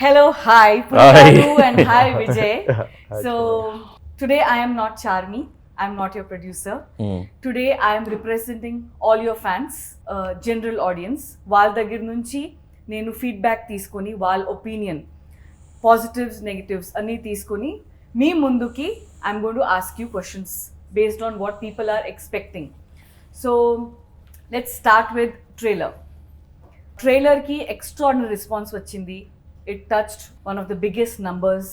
Hello, hi, Puritaru and hi, Vijay. So, today I am not Charmi, I am not your producer. Today I am representing all your fans, general audience. వాళ్ళ దగ్గర నుంచి నేను feedback తీసుకొని వాళ్ళ opinion positives negatives అన్నీ తీసుకొని మీ ముందుకి I'm going to ask you questions based on what people are expecting. So let's start with ట్రైలర్కి ఎక్స్ట్రాడినరీ రెస్పాన్స్ వచ్చింది. It touched one of the biggest numbers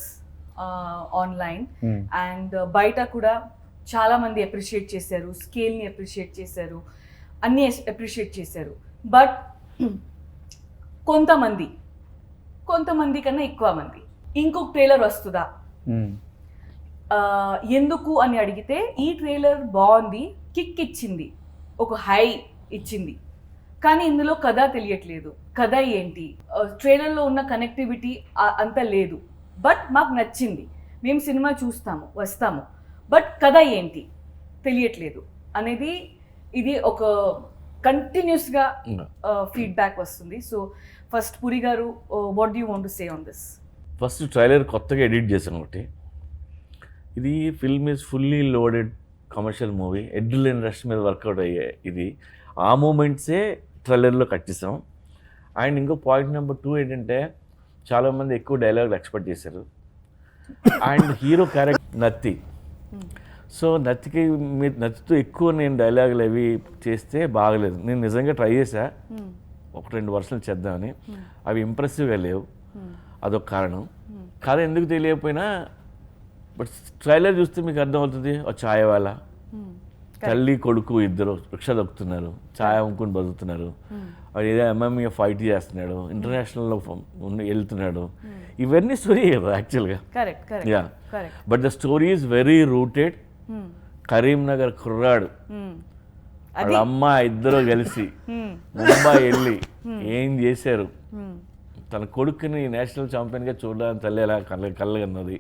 online and బయట కూడా చాలా మంది అప్రిషియేట్ చేశారు, స్కేల్ని అప్రిషియేట్ చేశారు, అన్నీ అప్రిషియేట్ చేశారు. బట్ కొంతమంది కన్నా ఎక్కువ మంది ఇంకొక ట్రైలర్ వస్తుందా ఎందుకు అని అడిగితే, ఈ ట్రైలర్ బాగుంది, కిక్ ఇచ్చింది, ఒక హై ఇచ్చింది, కానీ ఇందులో కథ తెలియట్లేదు. కథ ఏంటి, ట్రైలర్లో ఉన్న కనెక్టివిటీ అంత లేదు. బట్ మాకు నచ్చింది, మేము సినిమా చూస్తాము వస్తాము, బట్ కథ ఏంటి తెలియట్లేదు అనేది ఇది ఒక కంటిన్యూస్గా ఫీడ్బ్యాక్ వస్తుంది. So first Puri garu, what do you want to say on this? First trailer కొత్తగా ఎడిట్ చేశాను ఒకటి. ఇది film is fully loaded commercial movie, adrenaline rush మీద వర్కౌట్ అయ్యే ఇది. ఆ మూమెంట్సే ట్రైలర్లో కట్ చేసాం. అండ్ ఇంకో పాయింట్ నెంబర్ 2 ఏంటంటే, చాలామంది ఎక్కువ డైలాగులు ఎక్స్పెక్ట్ చేశారు. అండ్ హీరో క్యారెక్టర్ నత్తి. సో నత్తితో ఎక్కువ నేను డైలాగులు అవి చేస్తే బాగలేదు. నేను నిజంగా ట్రై చేశా 1-2 వర్షాలు చేద్దామని, అవి ఇంప్రెసివ్గా లేవు. అదొక కారణం. కథ ఎందుకు తెలియకపోయినా బట్ ట్రైలర్ చూస్తే మీకు అర్థమవుతుంది. ఒక ఛాయ్ వాళ్ళ తల్లి కొడుకు ఇద్దరు రిక్షా దొక్కుతున్నారు, ఛాయ్ అమ్ముకుని బతుకుతున్నారు. వాడు ఏదో ఎంఎంఏ ఫైట్ చేస్తున్నాడు, ఇంటర్నేషనల్లో వెళ్తున్నాడు. ఇవన్నీ స్టోరీ కదా యాక్చువల్గా. Yeah, but the story is very rooted. Karimnagar కుర్రాడు వాళ్ళ అమ్మ ఇద్దరు కలిసి ముంబై వెళ్ళి ఏం చేశారు, తన కొడుకుని నేషనల్ ఛాంపియన్గా చూడడానికి తల్లి ఎలా కళ్ళగన్నది,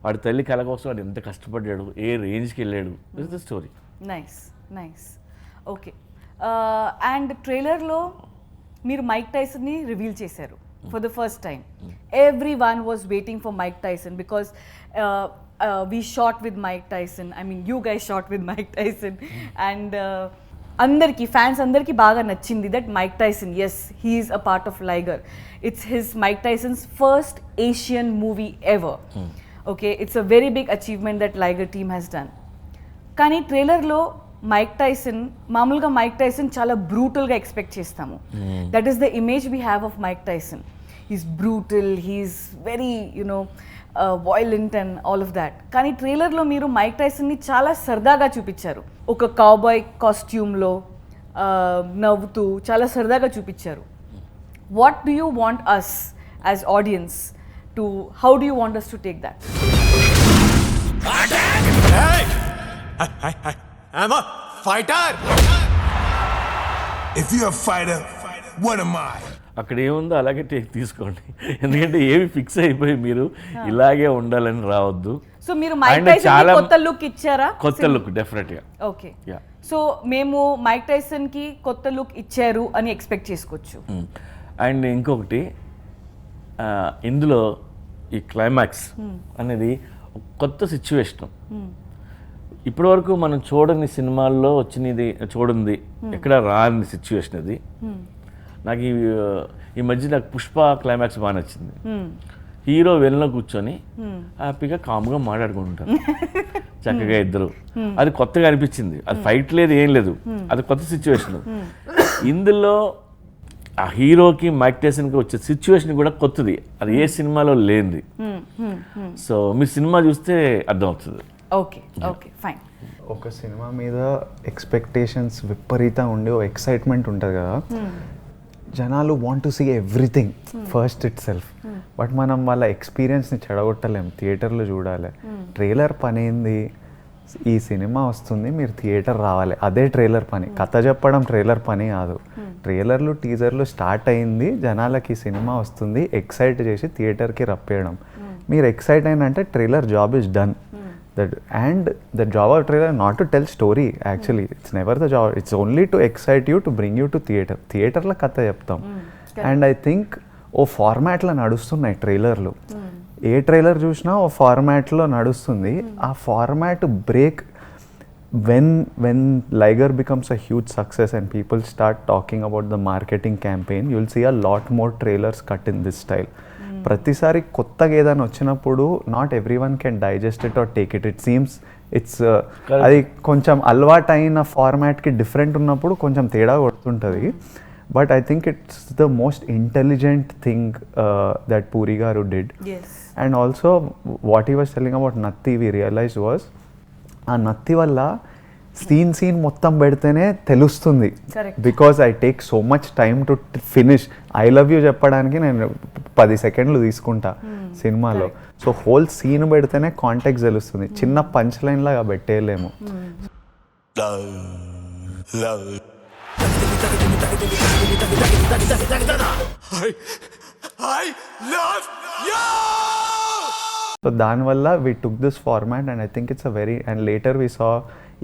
వాడి తల్లి కళ కోసం వాడు ఎంత కష్టపడ్డాడు, ఏ రేంజ్కి వెళ్ళాడు. This the story. Nice. Okay. And ట్రైలర్లో మీరు మైక్ టైసన్ని రివీల్ చేశారు for the first time. Every one was waiting for Mike Tyson because we shot with Mike Tyson. I mean you guys shot with Mike Tyson. And fans అందరికీ బాగా నచ్చింది that Mike Tyson, yes, he is a part of Liger. It's his Mike Tyson's first Asian movie ever. Okay, it's a very big achievement that Liger team has done. కానీ ట్రైలర్లో Mike Tyson, మామూలుగా Mike Tyson చాలా బ్రూటల్గా expect చేస్తాము. That is the image we have of Mike Tyson. He's brutal, he's very violent and all of that. కానీ ట్రైలర్లో మీరు Mike టైసన్ని చాలా సరదాగా చూపించారు. ఒక కౌబాయ్ కాస్ట్యూమ్లో నవ్వుతూ చాలా సరదాగా చూపించారు. What do you want us as audience to, how do you want us to take that? Hey! I'm a fighter! If you're a fighter, what am I? అక్కడ ఏముందో అలాగే తీసుకోండి. ఎందుకంటే ఏమి ఫిక్స్ అయిపోయి మీరు ఇలాగే ఉండాలని రావద్దు. సో మీరు మైక్ టైసన్ కొత్త లుక్ ఇచ్చారా? కొత్త లుక్ డెఫినెట్గా. ఓకే. సో మేము మైక్ టైసన్కి కొత్త లుక్ ఇచ్చారు అని ఎక్స్పెక్ట్ చేసుకోవచ్చు. అండ్ ఇంకొకటి, ఇందులో ఈ క్లైమాక్స్ అనేది కొత్త సిచ్యువేషన్. ఇప్పటివరకు మనం చూడని సినిమాల్లో వచ్చినది, చూడండి ఎక్కడ రాని సిచ్యువేషన్ అది. నాకు ఈ మధ్య నాకు పుష్ప క్లైమాక్స్ బాగా నచ్చింది. హీరో వెళ్ళిన కూర్చొని హ్యాపీగా కామ్గా మాట్లాడుకుంటారు చక్కగా ఇద్దరు. అది కొత్తగా అనిపించింది. అది ఫైట్ లేదు, ఏం లేదు, అది కొత్త సిచ్యువేషన్. ఇందులో ఆ హీరోకి మైక్ టైసన్కి వచ్చే సిచ్యువేషన్ కూడా కొత్తది, అది ఏ సినిమాలో లేనిది. సో మీ సినిమా చూస్తే అర్థమవుతుంది. Okay fine. ఒక సినిమా మీద ఎక్స్పెక్టేషన్స్ విపరీతంగా ఉండే ఓ ఎక్సైట్మెంట్ ఉంటుంది కదా, జనాలు want to see everything first itself. But మనం వాళ్ళ ఎక్స్పీరియన్స్ని చెడగొట్టలేం, థియేటర్లో చూడాలి. ట్రైలర్ పని ఏంది, ఈ సినిమా వస్తుంది, మీరు థియేటర్ రావాలి, అదే ట్రైలర్ పని. కథ చెప్పడం ట్రైలర్ పని కాదు. ట్రైలర్లు టీజర్లు స్టార్ట్ అయింది, జనాలకి సినిమా వస్తుంది, ఎక్సైట్ చేసి థియేటర్కి రప్పేయడం. మీరు ఎక్సైట్ అయినంటే trailer job is done. And the job of trailer not to tell story, actually it's never the job, it's only to excite you, to bring you to theater la katha cheptam. And I think ఓ ఫార్మాట్లో నడుస్తున్నాయి ట్రైలర్లు. ఏ trailer చూసినా ఓ ఫార్మాట్లో నడుస్తుంది. ఆ format break when Liger becomes a huge success and people start talking about the marketing campaign, you'll see a lot more trailers cut in this style. ప్రతిసారి కొత్తగా ఏదైనా వచ్చినప్పుడు not every one can digest it or take it. It seems it's అది కొంచెం అలవాటు అయిన ఫార్మాట్కి different ఉన్నప్పుడు కొంచెం తేడా కొడుతుంటుంది. But I think it's the most intelligent thing that Puri garu did. And also what he was telling about నత్తి వి రియలైజ్ వాజ్ ఆ నత్తి వల్ల సీన్ మొత్తం పెడితేనే తెలుస్తుంది. Because I take so much time to finish. I love you చెప్పడానికి నేను 10 సెకండ్లు తీసుకుంటా సినిమాలో. సో హోల్ సీన్ పెడితేనే కాంటెక్స్ట్ తెలుస్తుంది. చిన్న పంచ్ లైన్ లాగా పెట్టేయలేము. So దానివల్ల we took this format and I think it's a very, and later we saw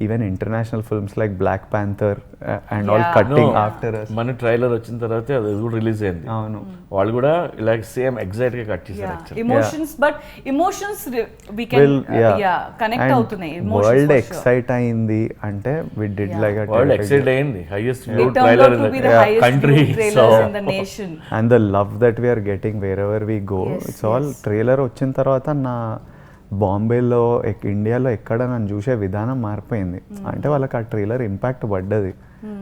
even international films like Black Panther and all cutting after us. మన trailer వచ్చిన తర్వాత అది కూడా రిలీజ్ అయింది. అవును, వాళ్ళు కూడా ఇలా సేమ్ ఎగ్జాక్ట్ గా కట్ చేశారు. Emotions but emotions we can connect అవుతున్నాయి. వరల్డ్ ఎక్సైట్ అయింది అంటే we did like a world excite అయింది. Highest view trailer in the country. So and the love that we are getting wherever we go, it's all trailer వచ్చిన తర్వాత నా బాంబేలో ఇండియాలో ఎక్కడ నన్ను చూసే విధానం మారిపోయింది. అంటే వాళ్ళకి ఆ ట్రైలర్ ఇంపాక్ట్ పడ్డది.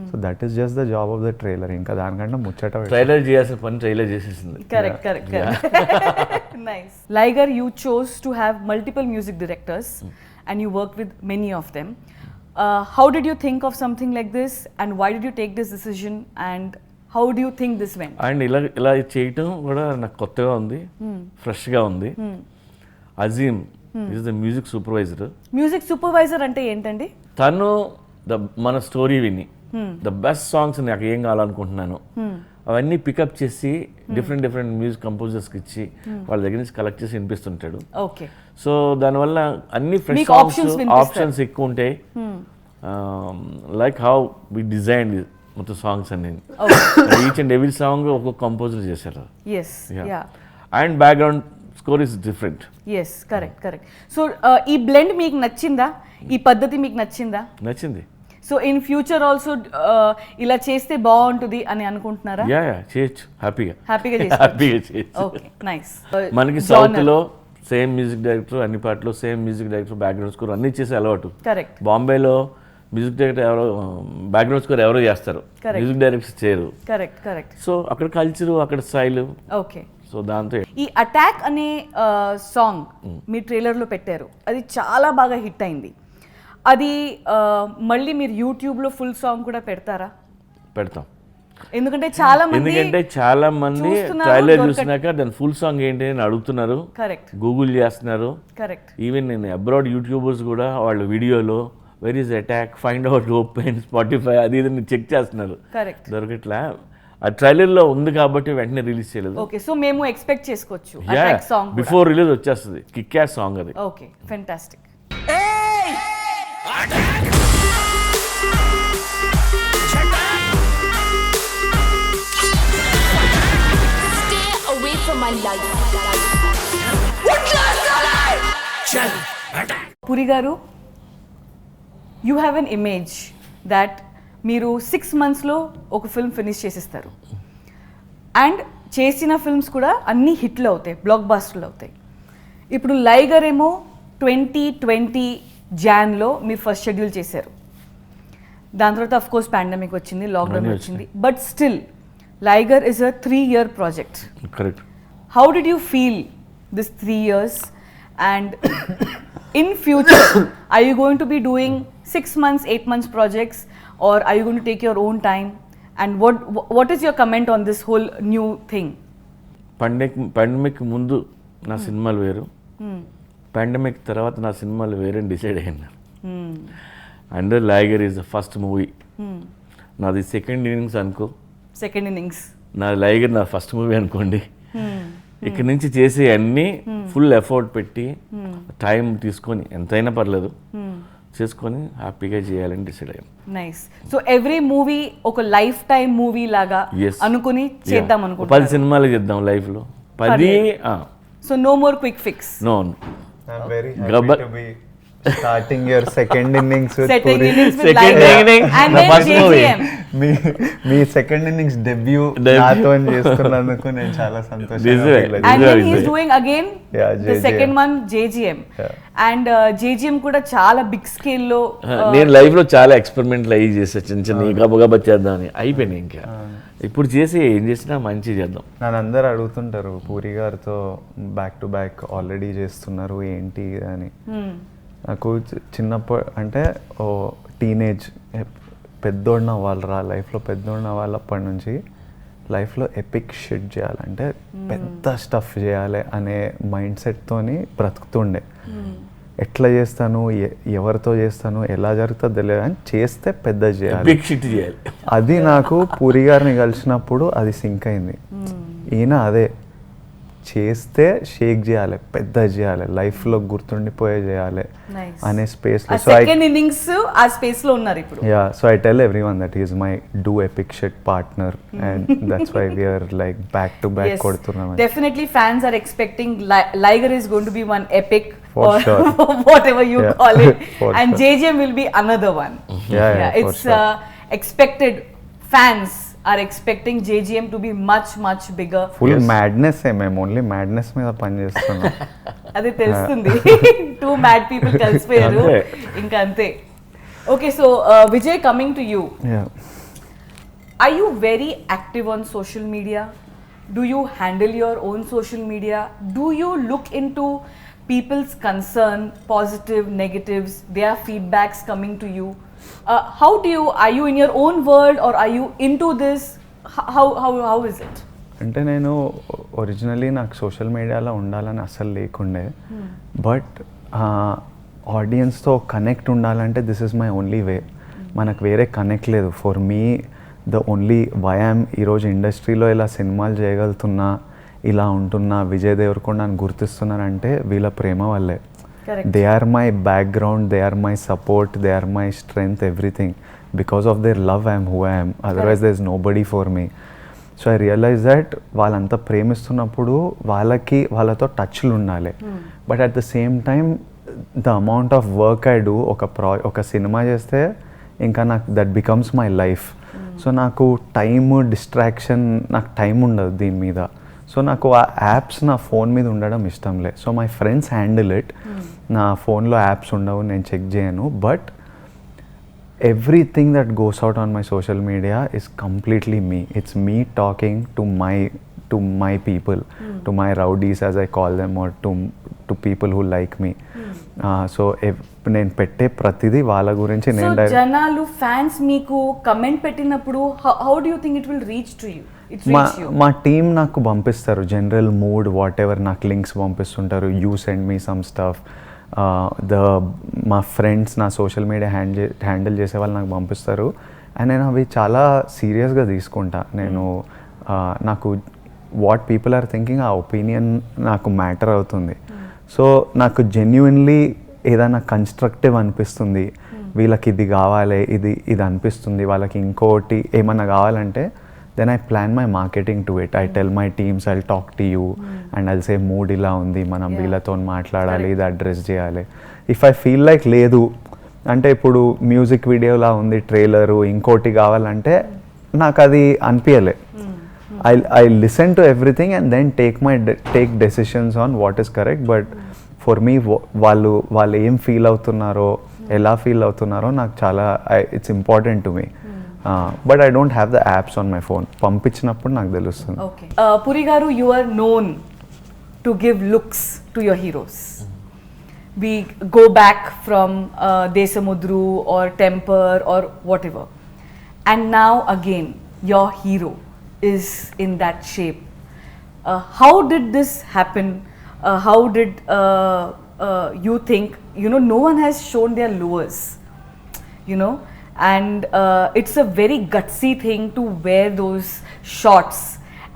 So that is just the job of the trailer. ఇంకా దానికంటే ముచ్చట ట్రైలర్ చేయాల్సిన పని ట్రైలర్ చేసేసింది. Correct. Nice. Liger, you chose to have multiple music directors and you worked with many of them. How did you think of something like this and why did you take this decision and how do you think this went? And ఇలా చేయటం కూడా నాకు కొత్తగా ఉంది, ఫ్రెష్గా ఉంది. Azeem is the music supervisor. Music supervisor అంటే ఏంటండి? తను మన స్టోరీ విని ద బెస్ట్ సాంగ్స్ నాకు ఏం కావాలనుకుంటున్నాను అవన్నీ పికప్ చేసి డిఫరెంట్ మ్యూజిక్ కంపోజర్స్కి ఇచ్చి వాళ్ళ దగ్గర నుంచి కలెక్ట్ చేసి వినిపిస్తుంటాడు. ఓకే. సో దానివల్ల అన్ని ఫ్రెష్ ఆప్షన్స్ ఎక్కువ ఉంటాయి. లైక్ హౌ వి డిజైన్ మొత్తం సాంగ్స్ అన్ని ఈచ్ అండ్ ఎవ్రీ సాంగ్ ఒక్కొక్క కంపోజర్ చేశారు. And background score is different. Yes, correct. So ఈ బ్లెండ్ మీకు నచ్చిందా? ఈ పద్ధతి మీకు నచ్చిందా? నచ్చింది. సో ఇన్ ఫ్యూచర్ ఆల్సో ఇలా చేస్తే బాగుంటుంది అని అనుకుంటున్నారా? చేయొచ్చు, హ్యాపీగా చేయొచ్చు. Okay, nice. మనకి సౌత్ లో సేమ్ మ్యూజిక్ డైరెక్టర్, అన్ని పాటలో same music director, background score అన్ని చేసే అలవాటు. కరెక్ట్. బాంబేలో మ్యూజిక్ డైరెక్టర్ ఎవరో, బ్యాక్గ్రౌండ్ స్కోర్ ఎవరో చేస్తారు, మ్యూజిక్ డైరెక్టర్ చేయరు. కరెక్ట్. సో అక్కడ కల్చరు, అక్కడ స్టైల్. ఓకే. సో దాంతో ఈ అటాక్ అనే సాంగ్ మీ ట్రైలర్లో పెట్టారు, అది చాలా బాగా హిట్ అయింది. అది మళ్ళీ మీరు యూట్యూబ్లో ఫుల్ సాంగ్ కూడా పెడతారా? పెడతాం. ఎందుకంటే చాలా మంది ట్రైలర్ చూసినాక దాని ఫుల్ సాంగ్ ఏంటి అని అడుగుతున్నారు. కరెక్ట్. గూగుల్ చేస్తున్నారు. కరెక్ట్. ఈవెన్ నేను అబ్రాడ్ యూట్యూబర్స్ కూడా వాళ్ళ వీడియోలో where is attack, find out, open Spotify అది ఇది చెక్ చేస్తున్నారు. కరెక్ట్. దొరకట్లా. ఆ ట్రైలర్లో ఉంది కాబట్టి వెంటనే రిలీజ్ చేయలేదు. ఓకే, సో మేము ఎక్స్పెక్ట్ చేసుకోవచ్చు అటాక్ సాంగ్ బిఫోర్ రిలీజ్ వచ్చేస్తుంది. కిక్ యాస్ సాంగ్ అది. Okay, fantastic. Puri garu, you have an image that మీరు 6 monthsలో ఒక ఫిల్మ్ ఫినిష్ చేసేస్తారు. అండ్ చేసిన ఫిల్మ్స్ కూడా అన్నీ హిట్లు అవుతాయి, బ్లాక్ బాస్టర్లు అవుతాయి. ఇప్పుడు లైగర్ ఏమో 2020 Janలో మీరు ఫస్ట్ షెడ్యూల్ చేశారు. దాని తర్వాత అఫ్ కోర్స్ పాండమిక్ వచ్చింది, లాక్డౌన్ వచ్చింది. But still Liger is a 3-year project. Correct. How did you feel this 3 years? And in future, are you going to be doing 6 months, 8 months projects, or are you going to take your own time? And what is your comment on this whole new thing? Pandemic ముందు నా సినిమాలు వేరు, pandemic తర్వాత నా సినిమాలు వేరే decide అయ్యాను. And Liger is the first movie. నాది సెకండ్ ఇన్నింగ్స్ అనుకో. Second innings. నా లైగర్ నా ఫస్ట్ మూవీ అనుకోండి. ఇక్కడ నుంచి చేసే అన్నీ ఫుల్ ఎఫర్ట్ పెట్టి టైం తీసుకొని ఎంతైనా పర్లేదు చేసుకొని హ్యాపీగా చేయాలని డిసైడ్ అయ్యాం. నైస్. సో ఎవ్రీ మూవీ ఒక లైఫ్ టైం మూవీ లాగా Yes. అనుకుని చేద్దాం 10 అనుకుంటున్నాను. సినిమాలు చేద్దాం లైఫ్లో 10. So no more quick fix. No I'm very Gabbar- happy to be starting your second innings with Setting Puri. innings with Second Liger innings, and the then first movie. JGM. Me second innings debut నాతో చేస్తున్నందుకు నేను చాలా సంతోషంగా నిజమే. feel And అవుతుంది. then Exactly. he's doing again Yeah, the JGM. second one JGM. Yeah. And JGM కూడా చాలా big scale లో నేను లైఫ్లో చాలా ఎక్స్పెరిమెంట్లు అయ్యి చేసా, చిన్న చిన్న గబగబా చేద్దామని అయిపోయినాయి. ఇంకా ఇప్పుడు చేసి ఏం చేసినా మంచిగా చేద్దాం. నన్ను అందరు అడుగుతుంటారు పూరి గారితో బ్యాక్ టు బ్యాక్ ఆల్రెడీ చేస్తున్నారు ఏంటి అని. నాకు చిన్నప్పుడు అంటే ఓ టీనేజ్ పెద్దోడిన వాళ్ళరా లైఫ్లో పెద్దోడిన వాళ్ళప్పటి నుంచి లైఫ్లో ఎపిక్ షిట్ చేయాలంటే పెద్ద స్టఫ్ చేయాలి అనే మైండ్ సెట్తోని బ్రతుకుతుండే. ఎట్లా చేస్తాను, ఎవరితో చేస్తాను, ఎలా జరుగుతుందో తెలియదు కానీ చేస్తే పెద్ద చేయాలి, బిగ్ షిట్ చేయాలి. అది నాకు పూరి గారిని కలిసినప్పుడు అది సింక్ అయింది. ఈయన అదే చేస్తే షేక్ చేయాలి, పెద్ద చేయాలి, లైఫ్లో గుర్తుండిపోయే చేయాలి అనే స్పేస్లో. సో సెకండ్ ఇన్నింగ్స్ ఆ స్పేస్ లో ఉన్నారు ఇప్పుడు. Yeah, so I tell everyone that he is my do epic shit partner and that's why we are like back to back kodutunnam. Definitely fans are expecting Liger is going to be one epic For or sure. whatever you Yeah. call it For and sure. JGM will be another one. Yeah, for It's sure. expected. Fans are expecting JGM to be much bigger. Full madness మేము only madness మీద పని చేస్తున్నాం. అదే తెలుస్తుంది. Two mad people కలిసిపోయారు అంతే. ఇంకా అంతే. Okay, so Vijay, coming to you. Yeah. Are you very active on social media? Do you handle your own social media? Do you look into people's concern, positive, negatives, their feedbacks coming to you? How do you, are you in your own world or are you into this? How is it? అంటే నేను originally నాకు social మీడియాలో ఉండాలని అస్సలు లేకుండే, but ఆడియన్స్తో connect ఉండాలంటే this is my only way. మనకు వేరే కనెక్ట్ లేదు. For me the only why I'm ఈరోజు ఇండస్ట్రీలో ఇలా సినిమాలు చేయగలుగుతున్నా, ఇలా ఉంటున్నా, విజయ్ దేవరకొండని గుర్తిస్తున్నానంటే వీళ్ళ ప్రేమ వల్లే. Correct. They are my background, they are my support, they are my strength, everything. Because of their love I am who I am. Otherwise there is nobody for me. So I realise that వాళ్ళంతా ప్రేమిస్తున్నప్పుడు వాళ్ళకి వాళ్ళతో టచ్లు ఉండాలి. But at the same time the amount of work I do, ఒక సినిమా చేస్తే ఇంకా నాకు that becomes my life. So నాకు టైమ్ డిస్ట్రాక్షన్, నాకు టైం ఉండదు దీని మీద. సో నాకు ఆ యాప్స్ నా ఫోన్ మీద ఉండడం ఇష్టం లేదు. So my friends handle it. నా ఫోన్లో యాప్స్ ఉండవు, నేను చెక్ చేయను. But everything that goes out on my social media is completely me. It's me talking to my people, to my rowdies as I call them, or to people who like me. So నేను పెట్టే ప్రతిదీ వాళ్ళ గురించి So నేను జనాలు fans మీకు comment పెట్టినప్పుడు how do you think it will reach to you? It's reach you. మా టీం నాకు పంపిస్తారు జనరల్ మూడ్ వాట్ ఎవర్, నాకు లింక్స్ పంపిస్తుంటారు. You send me some stuff. మా ఫ్రెండ్స్ నా సోషల్ మీడియా హ్యాండిల్ చేసే వాళ్ళు నాకు పంపిస్తారు. అండ్ నేను అవి చాలా సీరియస్గా తీసుకుంటా. నేను నాకు వాట్ పీపుల్ ఆర్ థింకింగ్, ఆ ఒపీనియన్ నాకు మ్యాటర్ అవుతుంది. సో నాకు జెన్యున్లీ ఏదైనా కన్స్ట్రక్టివ్ అనిపిస్తుంది, వీళ్ళకి ఇది కావాలి, ఇది అనిపిస్తుంది, వాళ్ళకి ఇంకోటి ఏమన్నా కావాలంటే then I plan my marketing to it. I tell my teams, I'll talk to you and I'll say mood ఇలా ఉంది, మనం వీళ్ళతో మాట్లాడాలి, ఇది అడ్రస్ చేయాలి. ఇఫ్ ఐ ఫీల్ లైక్ లేదు అంటే, ఇప్పుడు మ్యూజిక్ వీడియోలా ఉంది ట్రైలరు, ఇంకోటి కావాలంటే నాకు అది అనిపించలే. I listen to everything and then take decisions on what is correct. But for me వాళ్ళు ఏం ఫీల్ అవుతున్నారో, ఎలా ఫీల్ అవుతున్నారో నాకు చాలా, it's important to me. But I don't have the apps on my phone. పంపించినప్పుడు నాకు తెలుస్తుంది. Okay. Puri garu, you are known to give looks to your heroes. We go back from Desamudru or Temper or whatever. And now again, your hero is in that shape. How did this happen? How did you think? You know, no one has shown their lowers, you know. And it's a very gutsy thing to wear those shorts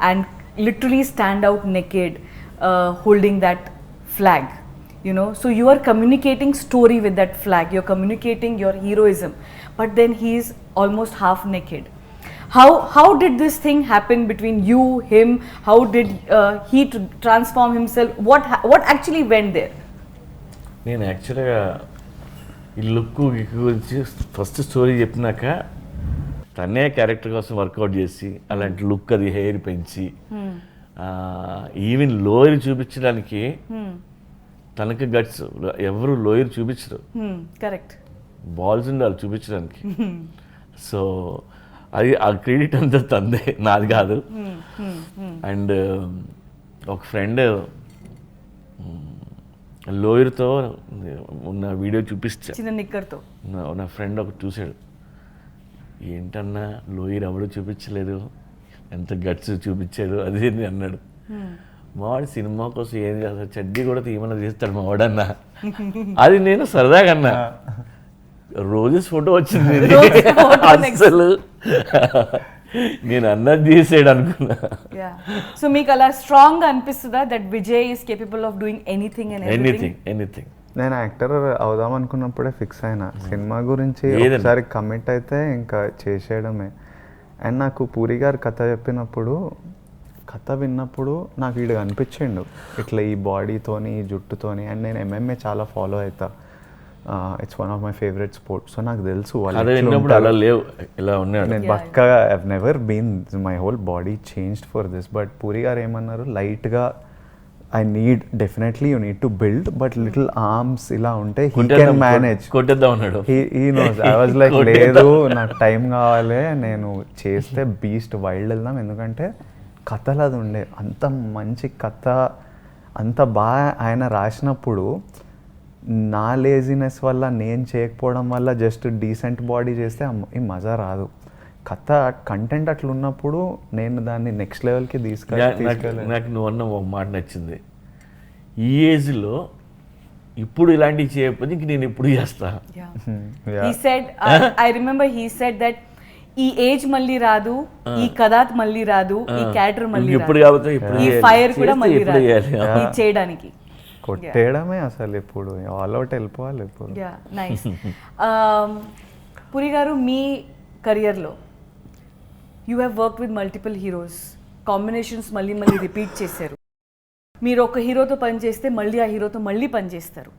and literally stand out naked holding that flag. you know, so you are communicating story with that flag, you're communicating your heroism, but then he is almost half naked. How did this thing happen between you, him? How did he transform himself? What actually went there? నేను యాక్చువల్గా ఈ look గురించి first story చెప్పినాక తనే character కోసం work out చేసి అలాంటి look అది హెయిర్ పెంచి ఈవెన్ లోయర్ చూపించడానికి తనకి గట్స్ ఎవరు లోయర్ చూపించరు, Correct. బాల్స్ ఉండాలి చూపించడానికి. సో అది ఆ క్రెడిట్ అంతా తందే, నాది కాదు. అండ్ ఒక ఫ్రెండ్ లోయర్తో ఉన్న వీడియో చూపిస్తా, చిన్న నిక్కర్తో. నా ఫ్రెండ్ ఒకటి చూశాడు, ఏంటన్నా లోయర్ ఎవడు చూపించలేదు, ఎంత గట్స్ చూపించాడు అది ఇది అన్నాడు. మావాడు సినిమా కోసం ఏం చేస్తాడు, చెడ్డీ కూడా తీయమన్నా తీస్తాడు మావాడన్నా. అది నేను సరదాగా అన్నా, రోజెస్ ఫోటో వచ్చింది అసలు నేను అన్నది తీసాడు అనుకున్నా. సో మీకు అలా స్ట్రాంగ్ అనిపిస్తుందా that Vijay is capable of doing anything and anything. నేను యాక్టర్ అవుదాం అనుకున్నప్పుడే ఫిక్స్ అయినా, సినిమా గురించి ఏదన్నా. ఒకసారి కమిట్ అయితే ఇంకా చేసేయడమే. అండ్ నాకు పూరి గారు కథ చెప్పినప్పుడు, కథ విన్నప్పుడు నాకు వీడు అనిపించిండు ఇట్లా ఈ బాడీతోని ఈ జుట్టుతోని. అండ్ నేను MMA చాలా ఫాలో అవుతా, it's one of my favourite sport. So నాకు తెలుసు వాళ్ళు అదే ఎట్లా విన్నప్పుడు ఉంటారు. అలా లేవు, ఇలా ఉన్నాడు. నేను పక్కాగా I've never been my whole body changed for this. But Puri garu ఏమన్నారు, లైట్గా I need definitely you need to build, but little arms ఇలా ఉంటే హీ కెన్ మేనేజ్. కొట్టేద్దాం అన్నాడు. He knows. I was like లేదు నాకు టైం కావాలి, నేను చేస్తే బీస్ట్ వైల్డ్ వెళ్దాం. ఎందుకంటే కథలు అది ఉండే అంత మంచి కథ, అంత బాగా ఆయన రాసినప్పుడు నా లేజినెస్ వల్ల నేను చేయకపోవడం వల్ల జస్ట్ డీసెంట్ బాడీ చేస్తే ఈ మజా రాదు. కథ కంటెంట్ అట్లా ఉన్నప్పుడు నేను దాన్ని నెక్స్ట్ లెవెల్కి తీసుకెళ్ళి. నాకు నువ్వు అన్న ఒక మాట నచ్చింది, ఈ ఏజ్లో ఇప్పుడు ఇలాంటివి చేయకపోతే ఇంక నేను ఎప్పుడు చేస్తా. He said, I remember he said that ఈ ఏజ్ మళ్ళీ రాదు, ఈ కథ మళ్ళీ రాదు, ఈ క్యారెక్టర్ మళ్ళీ ఇప్పుడు రాదు, కాబట్టి ఇప్పుడు ఈ చేయాలి. ఫైర్ కూడా చేస్తే మళ్ళీ ఇప్పుడు రాదు చేయాలి. ఇది చేయడానికి. కొట్టేయడమే అసలు, ఇప్పుడు ఆల్ అవుట్ వెళ్ళిపోవాలి ఇప్పుడు. Yeah nice. పురి గారు, మీ కెరియర్లో you have work with multiple heroes, combinations మళ్ళీ మళ్ళీ రిపీట్ చేశారు. మీరు ఒక హీరోతో పనిచేస్తే మళ్ళీ ఆ హీరోతో మళ్ళీ పనిచేస్తారు.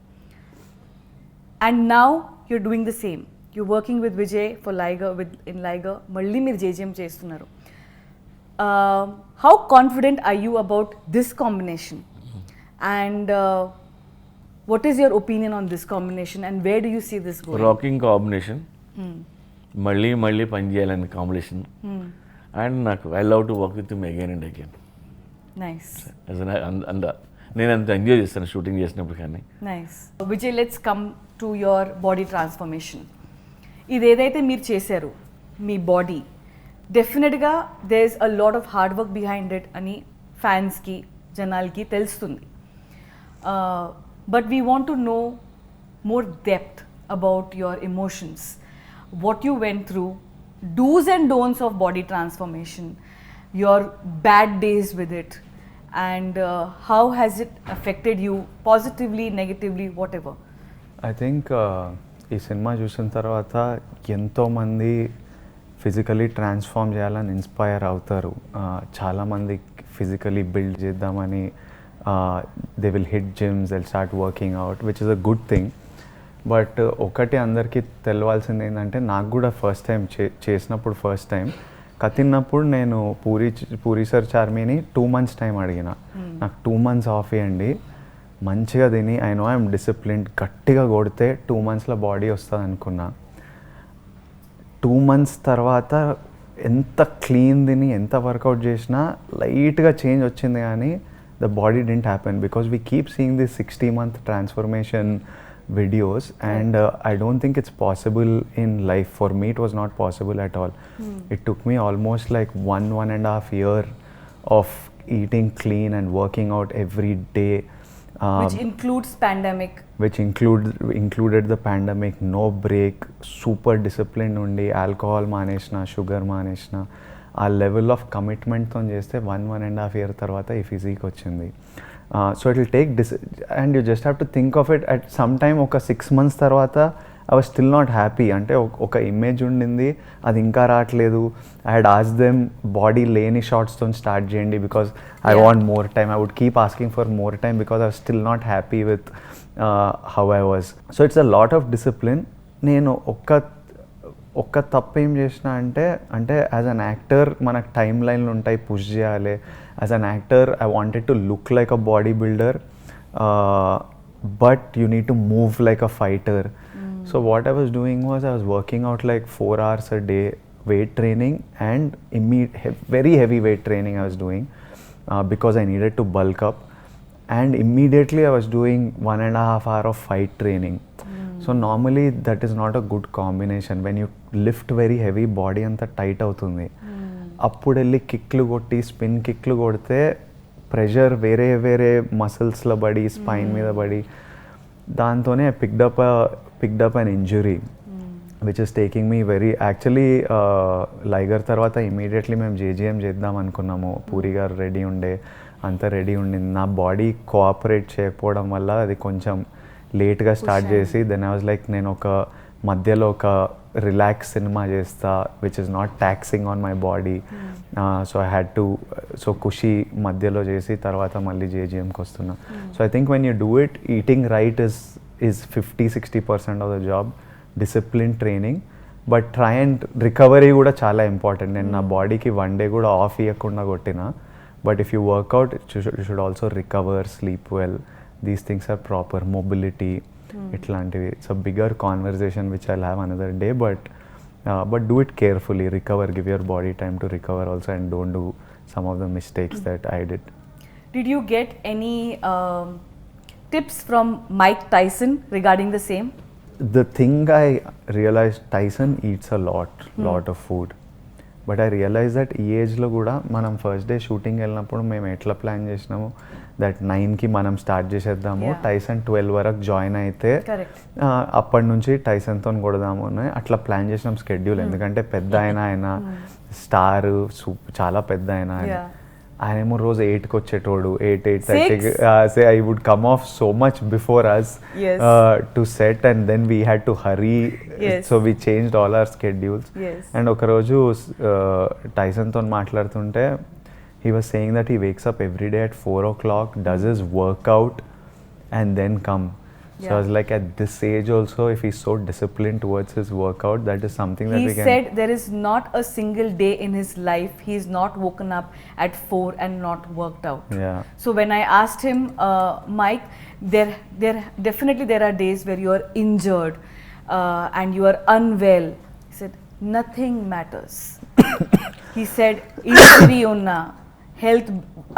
And now you're doing the same, you working with Vijay for Liger, in Liger మళ్ళీ మీరు జేజేఎం చేస్తున్నారు. How confident are you about this combination? And what is your opinion on this combination and where do you see this going? Rocking combination, మళ్ళీ మళ్ళీ పని చేయాలని combination. And నాకు I love to work with him again and again. Nice. నేను అంత enjoy చేస్తాను shooting చేసినప్పుడు. కానీ Nice. Vijay, let's come to your body transformation. ఇది ఏదైతే మీరు చేశారు మీ బాడీ, డెఫినెట్గా there is a lot of hard work behind it అని ఫ్యాన్స్కి జనాలకి తెలుస్తుంది. But we want to know more depth about your emotions, what you went through, do's and don'ts of body transformation, your bad days with it, and how has it affected you positively, negatively, whatever. I think ఈ cinema చూసిన తర్వాత ఎంతోమంది physically transform చేయాలని inspire అవుతారు. చాలామంది physically build చేద్దామని they will hit gyms, they will start working out, which is a good thing. But ఒకటి అందరికీ తెలవాల్సింది ఏంటంటే, నాకు కూడా ఫస్ట్ టైం చేసినప్పుడు ఫస్ట్ టైం కతిన్నప్పుడు నేను పూరి సార్ చార్మీని 2 months టైం అడిగిన, నాకు 2 months ఆఫ్ ఇవ్వండి, మంచిగా తిని, ఐ నో ఐఎమ్ డిసిప్లిన్డ్, గట్టిగా కొడితే 2 monthsలో బాడీ వస్తుంది అనుకున్నా. 2 months తర్వాత ఎంత క్లీన్ తిని ఎంత వర్కౌట్ చేసినా లైట్గా చేంజ్ వచ్చింది, కానీ the body didn't happen because we keep seeing this 60-month transformation videos, and I don't think it's possible in life. For me it was not possible at all. It took me almost like 1.5 year of eating clean and working out every day, which includes pandemic. Which included the pandemic, no break, super disciplined undi, alcohol maneshna, sugar maneshna. ఆ level of కమిట్మెంట్తో చేస్తే 1.5 year తర్వాత ఈ physique వచ్చింది. So it will take and you just have to think of it at some time. ఒక 6 months తర్వాత I was still not happy. అంటే ఒక ఇమేజ్ ఉండింది, అది ఇంకా రావట్లేదు. I had asked them body లేని షార్ట్స్తో స్టార్ట్ చేయండి because I want more time. I would keep asking for more time because I was still not happy with how I was. So it's a lot of discipline. నేను ఒక్క తప్పు ఏం చేసిన అంటే as an actor మనకు time లైన్లు ఉంటాయి, push చేయాలి. As an actor I wanted to look like a body builder, but you need to move like a fighter. So what I was doing was I was working out like 4 hours a day weight training and very heavy weight training I was doing because I needed to bulk up, and immediately I was doing 1.5 hour of fight training. So normally that is not a good combination. When you lift very heavy, body anta tight avutundi. Appudu elli kicklu kotti spin kicklu kodte pressure వేరే మసిల్స్లో పడి spine మీద పడి దాంతోనే picked up an injury which is taking me very actually లైగర్ తర్వాత immediately మేము JGM చేద్దాం అనుకున్నాము. పూరి గారు రెడీ ఉండే, అంతా రెడీ ఉండింది. నా బాడీ కోఆపరేట్ చేయకపోవడం వల్ల అది కొంచెం లేట్గా స్టార్ట్ చేసి దెన్ ఐ వాజ్ లైక్ నేను ఒక మధ్యలో ఒక రిలాక్స్ సినిమా చేస్తా which is not taxing on my body. So I had to Kushi మధ్యలో చేసి తర్వాత మళ్ళీ JGMకి వస్తున్నా. So I think when you do it, eating right is 50-60% of the job, discipline training, but try and recovery కూడా చాలా ఇంపార్టెంట్. నేను నా బాడీకి 1 day కూడా ఆఫ్ ఇవ్వకుండా కొట్టిన, but if you work out you should also recover, sleep well, these things are proper, mobility ఇట్లాంటివి. It's a bigger conversation which I'll have another day, but do it carefully, recover, give your body time to recover also, and don't do some of the mistakes that I did. Did you get any tips from Mike Tyson regarding the same? The thing I realized, Tyson eats a lot of food. But I realized that ఈ ఏజ్లో కూడా మనం first day shooting వెళ్ళినప్పుడు మేము ఎట్లా plan చేసినాము that 9కి మనం స్టార్ట్ చేసేద్దాము, టైసన్ 12 వరకు జాయిన్ అయితే అప్పటి నుంచి టైసన్తో కొడదాము అని అట్లా ప్లాన్ చేసినాం స్కెడ్యూల్. ఎందుకంటే పెద్ద ఆయన స్టార్, చాలా పెద్ద ఆయనేమో రోజు 8కి వచ్చేటోడు, 8:30. I would come off so much before us to set, and then we had to hurry. So we changed all our schedules. And ఒకరోజు టైసన్తో మాట్లాడుతుంటే he was saying that he wakes up every day at 4 o'clock, does his workout and then come. So I was like, at this age also, if he's so disciplined towards his workout, that is something that we can... He said there is not a single day in his life he's not woken up at 4 and not worked out. Yeah. So when I asked him, Mike, there definitely there are days where you are injured and you are unwell. He said, nothing matters. He said, injury unna, health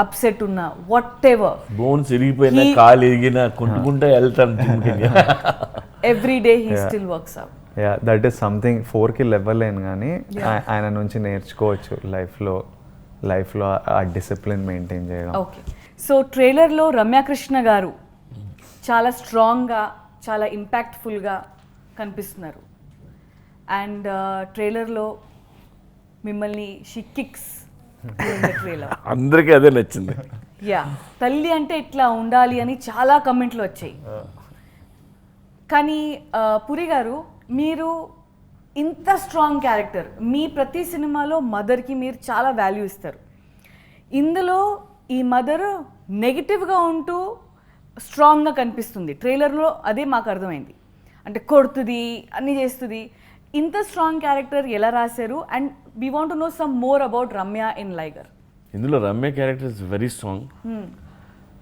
upset ఉన్నా, what ever, bones ఇరిగిపోయినా, కాలు ఇరిగినా కుంటుకుంటా వెళ్తాను. Every day he still works out. Yeah, that is something 4కి లెవెల్లేను కానీ ఆయన నుంచి నేర్చుకోవచ్చు లైఫ్లో ఆ డిసిప్లిన్ మెయింటైన్ చేయడం. ఓకే, సో ట్రైలర్లో రమ్యకృష్ణ గారు చాలా స్ట్రాంగ్గా, చాలా ఇంపాక్ట్ఫుల్గా కనిపిస్తున్నారు. అండ్ ట్రైలర్లో మిమ్మల్ని షీ కిక్స్ ట్రైలర్, అందరికీ అదే నచ్చింది. యా, తల్లి అంటే ఇట్లా ఉండాలి అని చాలా కమెంట్లు వచ్చాయి. కానీ పురి గారు, మీరు ఇంత స్ట్రాంగ్ క్యారెక్టర్, మీ ప్రతి సినిమాలో మదర్కి మీరు చాలా వాల్యూ ఇస్తారు. ఇందులో ఈ మదర్ నెగిటివ్గా ఉంటూ స్ట్రాంగ్గా కనిపిస్తుంది. ట్రైలర్లో అదే మాకు అర్థమైంది. అంటే కొడుతుంది, అన్నీ చేస్తుంది. ఇంత స్ట్రాంగ్ క్యారెక్టర్ ఎలా రాశారు? And we want to know some more about Ramya in Liger. ఇందులో Ramya character is very strong.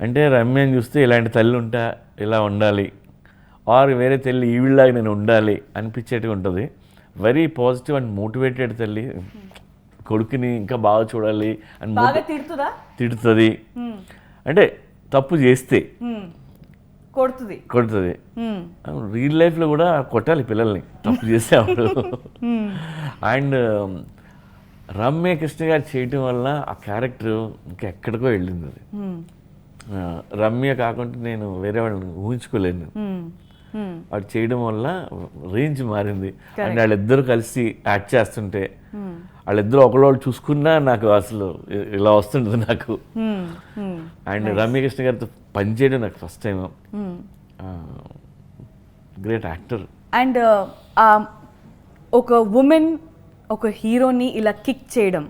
అంటే రమ్యని చూస్తే ఇలాంటి తల్లి ఉంటా, ఇలా ఉండాలి, ఆర్ వేరే తల్లి ఈవిళ్ళలాగా నేను ఉండాలి అనిపించేట్టుగా ఉంటుంది. వెరీ పాజిటివ్ అండ్ మోటివేటెడ్ తల్లి. కొడుకుని ఇంకా బాగా చూడాలి అని తిడుతుంది. అంటే తప్పు చేస్తే కొడుతుంది. రియల్ లైఫ్లో కూడా కొట్టాలి పిల్లల్ని తప్పు చేసేవాడు. అండ్ రమ్య కృష్ణ గారు చేయటం వల్ల ఆ క్యారెక్టర్ ఇంకా ఎక్కడికో వెళ్ళింది. అది రమ్య కాకుండా నేను వేరే వాళ్ళని ఊహించుకోలేను. అది చేయడం వల్ల రేంజ్ మారింది. అంటే వాళ్ళిద్దరూ కలిసి యాక్ట్ చేస్తుంటే వాళ్ళిద్దరూ ఒకళ్ళు చూసుకున్నా నాకు అసలు ఇలా వస్తుంటుంది నాకు. అండ్ రమ్యకృష్ణ గారితో పనిచేయడం నాకు first time. Great actor. And ఒక ఉమెన్ ఒక హీరోని ఇలా కిక్ చేయడం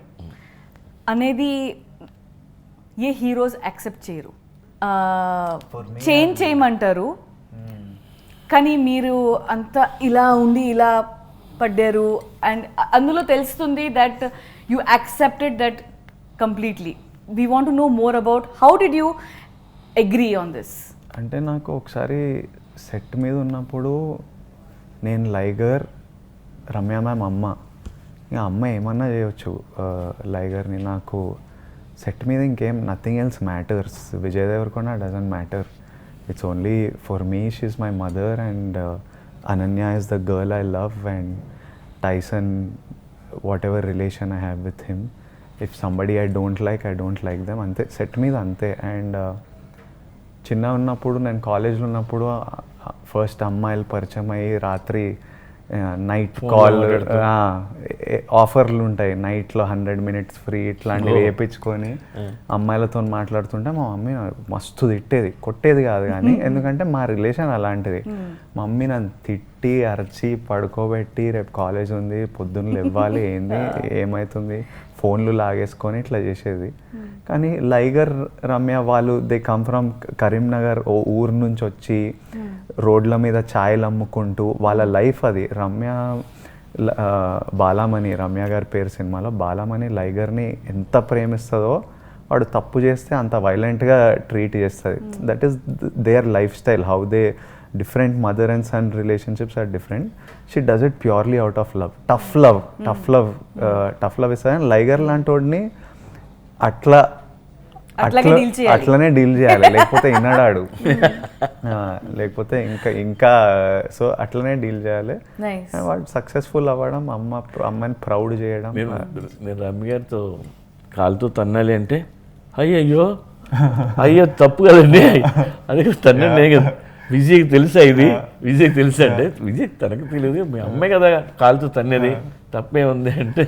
అనేది ఏ హీరోస్ యాక్సెప్ట్ చేయరు. చేంజ్ చేయమంటారు కానీ మీరు అంతా ఇలా ఉండి ఇలా పడ్డారు. అండ్ అందులో తెలుస్తుంది that you accepted that completely. We want to no more about how did you agree on this? అంటే నాకు ఒకసారి సెట్ మీద ఉన్నప్పుడు నేను లైగర్, రమ్య మ్యామ్ అమ్మ, ఇంకా అమ్మ ఏమన్నా చేయొచ్చు లైగర్ని. నాకు సెట్ మీద ఇంకేం nothing else matters. Vijay Deverakonda doesn't matter. It's only for me she's my mother and Ananya is the girl I love and Tyson whatever relation I have with him. If somebody I don't like them, అంతే set మీద అంతే. And చిన్న ఉన్నప్పుడు నేను కాలేజ్లో ఉన్నప్పుడు first అమ్మాయిలు పరిచయం అయ్యి రాత్రి నైట్ కాల్ ఆఫర్లు ఉంటాయి, నైట్లో 100 minutes ఫ్రీ ఇట్లాంటివి వేయించుకొని అమ్మాయిలతో మాట్లాడుతుంటే మా మమ్మీ మస్తు తిట్టేది, కొట్టేది కాదు కానీ ఎందుకంటే మా రిలేషన్ అలాంటిది. మమ్మీ నన్ను తిట్టి అరచి పడుకోబెట్టి రేపు కాలేజ్ ఉంది పొద్దున్న ఇవ్వాలి ఏంది ఏమవుతుంది ఫోన్లు లాగేసుకొని ఇట్లా చేసేది. కానీ లైగర్ రమ్య వాళ్ళు దే కమ్ ఫ్రమ్ కరీంనగర్, ఓ ఊరు నుంచి వచ్చి రోడ్ల మీద ఛాయలు అమ్ముకుంటూ వాళ్ళ లైఫ్ అది. రమ్య బాలామణి, రమ్య గారి పేరు సినిమాలో బాలామణి లైగర్ని ఎంత ప్రేమిస్తుందో, వాడు తప్పు చేస్తే అంత వైలెంట్గా ట్రీట్ చేస్తుంది. That is their life style. How they different mother and son relationships are different. She does it purely out of love. Tough love is and liger లాంటోడిని అట్లనే డీల్ చేయాలి, లేకపోతే వినడాడు, లేకపోతే ఇంకా సో అట్లనే డీల్ చేయాలి. వాడు సక్సెస్ఫుల్ అవ్వడం, అమ్మని ప్రౌడ్ చేయడం. నేను రమ్య గారితో కాలుతో తన్నాలి అంటే అయ్యో తప్పు కదండి, అదే తన్నండి కదా. విజయ్కి తెలుసా ఇది, విజయ్కి తెలుసా అంటే విజయ్ తనకు తెలియదు, మీ అమ్మాయి కదా కాలుతో తన్నేది, తప్పే ఉంది అంటే